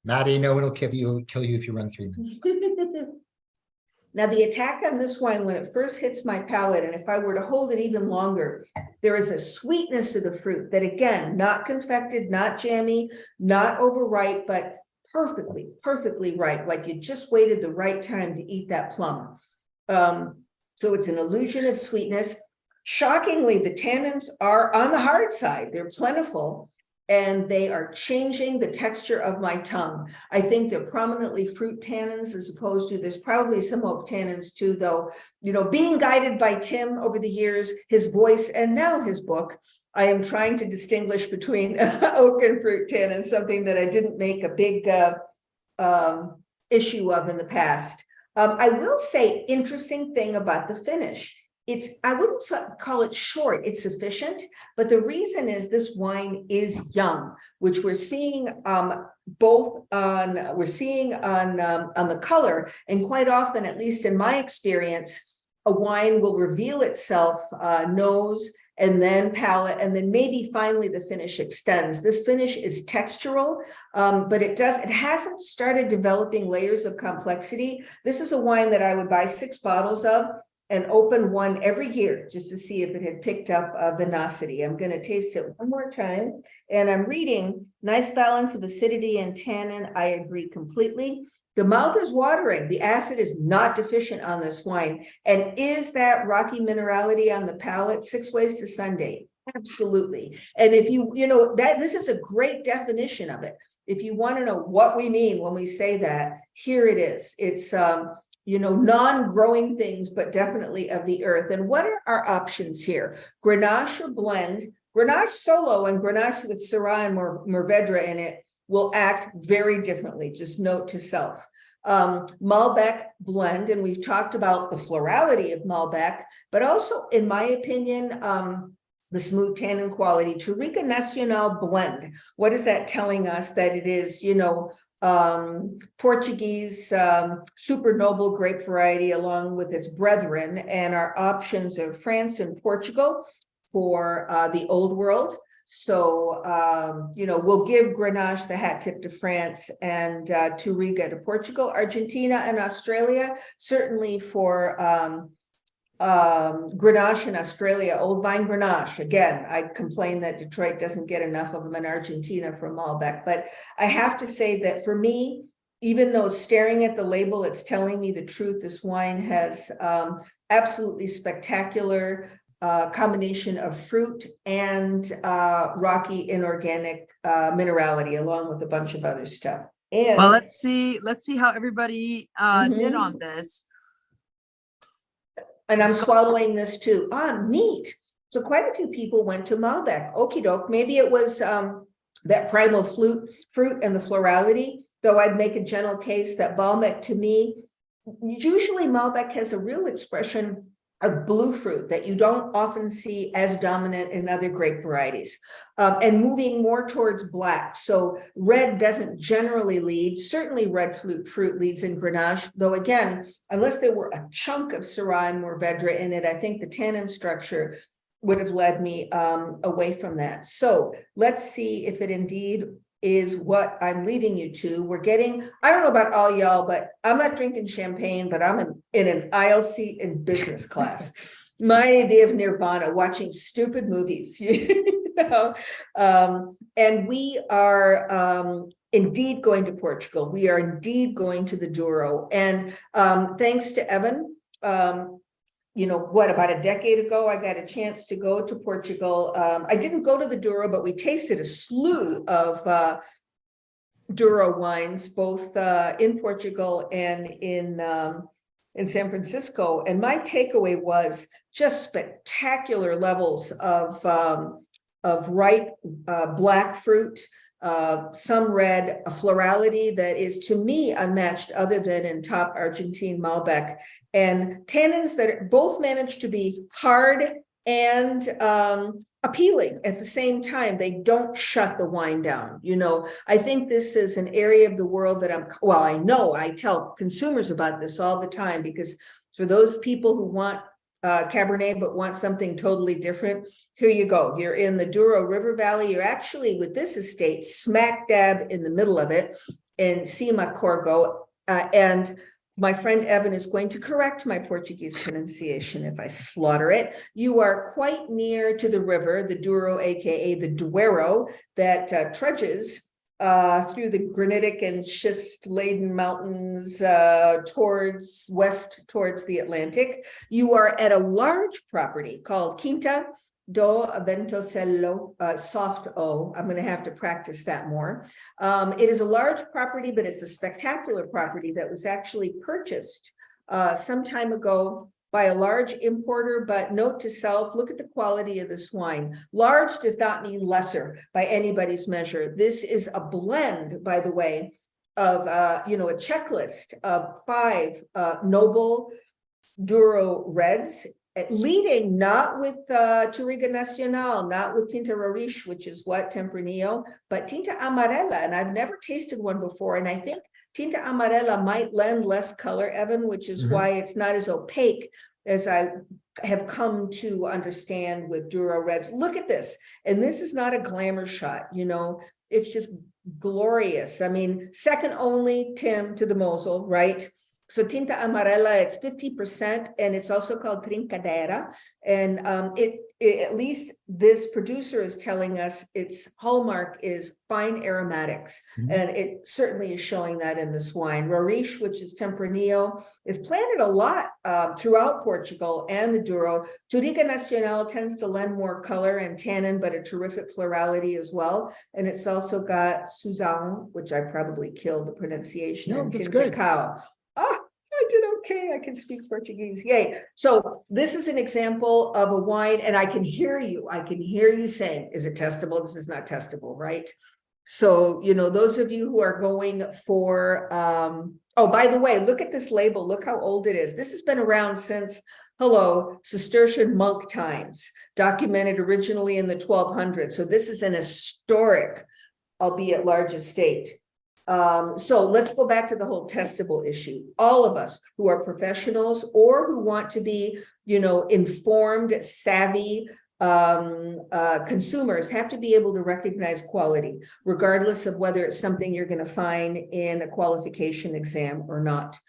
Maddie, no one will kill you if you run 3 minutes. Now, the attack on this wine, when it first hits my palate, and if I were to hold it even longer, there is a sweetness to the fruit that, again, not confected, not jammy, not overripe, but perfectly ripe, like you just waited the right time to eat that plum. So it's an illusion of sweetness. Shockingly, the tannins are on the hard side. They're plentiful, and they are changing the texture of my tongue. I think they're prominently fruit tannins, as opposed to, there's probably some oak tannins too, though, you know, being guided by Tim over the years, his voice, and now his book, I am trying to distinguish between oak and fruit tannins, something that I didn't make a big issue of in the past. I will say, interesting thing about the finish. I wouldn't call it short, it's sufficient, but the reason is this wine is young, which we're seeing both on the color, and quite often, at least in my experience, a wine will reveal itself nose and then palate, and then maybe finally the finish extends. This finish is textural, but it hasn't started developing layers of complexity. This is a wine that I would buy 6 bottles of and open one every year just to see if it had picked up vinosity. I'm going to taste it one more time. And I'm reading, nice balance of acidity and tannin. I agree completely. The mouth is watering. The acid is not deficient on this wine. And is that rocky minerality on the palate? 6 ways to Sunday. Absolutely. And if this is a great definition of it. If you want to know what we mean when we say that, here it is. It's, non-growing things, but definitely of the earth. And what are our options here? Grenache or blend. Grenache solo and Grenache with Syrah and Mourvedre in it will act very differently. Just note to self. Malbec blend, and we've talked about the florality of Malbec, but also, in my opinion, the smooth tannin quality. Touriga Nacional blend. What is that telling us? That it is, Portuguese super noble grape variety along with its brethren, and our options are France and Portugal for the old world. So, we'll give Grenache the hat tip to France and Touriga to Portugal, Argentina and Australia, certainly for Grenache in Australia, old vine Grenache. Again, I complain that Detroit doesn't get enough of them in Argentina from Malbec, but I have to say that for me, even though staring at the label, it's telling me the truth, this wine has absolutely spectacular combination of fruit and rocky inorganic minerality, along with a bunch of other stuff. And well, let's see how everybody did on this. And I'm swallowing this too. Neat. So quite a few people went to Malbec. Okie doke. Maybe it was that primal fruit and the florality, though I'd make a gentle case that Malbec, to me, usually Malbec has a real expression of blue fruit that you don't often see as dominant in other grape varieties, and moving more towards black. So red doesn't generally lead. Certainly red fruit leads in Grenache, though again, unless there were a chunk of Syrah and Mourvedre in it, I think the tannin structure would have led me away from that. So let's see if it indeed is what I'm leading you to. We're getting, I don't know about all y'all, but I'm not drinking champagne, but I'm in an aisle seat in business class. My idea of nirvana, watching stupid movies, and we are indeed going to Portugal. We are indeed going to the Douro. And thanks to Evan, about a decade ago, I got a chance to go to Portugal. I didn't go to the Douro, but we tasted a slew of Douro wines, both in Portugal and in San Francisco. And my takeaway was just spectacular levels of ripe black fruit, some red, a florality that is, to me, unmatched other than in top Argentine Malbec, and tannins that both manage to be hard and appealing at the same time. They don't shut the wine down. I think this is an area of the world that I tell consumers about this all the time, because for those people who want Cabernet but want something totally different, here you go. You're in the Douro River Valley. You're actually, with this estate, smack dab in the middle of it in Cima Corgo, and my friend Evan is going to correct my Portuguese pronunciation if I slaughter it. You are quite near to the river, the Douro, aka the Duero, that trudges through the granitic and schist-laden mountains towards the Atlantic. You are at a large property called Quinta do Ventosello, soft O. I'm going to have to practice that more. It is a large property, but it's a spectacular property that was actually purchased some time ago by a large importer. But note to self, look at the quality of this wine. Large does not mean lesser by anybody's measure. This is a blend, by the way, of, a checklist of 5 noble Duro reds, leading not with Touriga Nacional, not with Tinta Roriz, which is what Tempranillo, but Tinta Amarela. And I've never tasted one before. And I think Tinta Amarela might lend less color, Evan, which is why it's not as opaque as I have come to understand with Duro reds. Look at this. And this is not a glamour shot, it's just glorious. I mean, second only, Tim, to the Mosel, right? So Tinta Amarela, it's 50%, and it's also called Trincadeira. And it at least this producer is telling us its hallmark is fine aromatics. And it certainly is showing that in this wine. Roriz, which is Tempranillo, is planted a lot throughout Portugal and the Douro. Touriga Nacional tends to lend more color and tannin, but a terrific florality as well. And it's also got Suzão, which I probably killed the pronunciation. No, and that's good. Tintacao. I did okay. I can speak Portuguese. Yay. So this is an example of a wine, and I can hear you. I can hear you saying, is it testable? This is not testable, right? So, those of you who are going for, oh, by the way, look at this label. Look how old it is. This has been around since, Cistercian monk times, documented originally in the 1200s. So this is an historic, albeit large estate. So let's go back to the whole testable issue. All of us who are professionals or who want to be, informed, savvy consumers have to be able to recognize quality, regardless of whether it's something you're going to find in a qualification exam or not.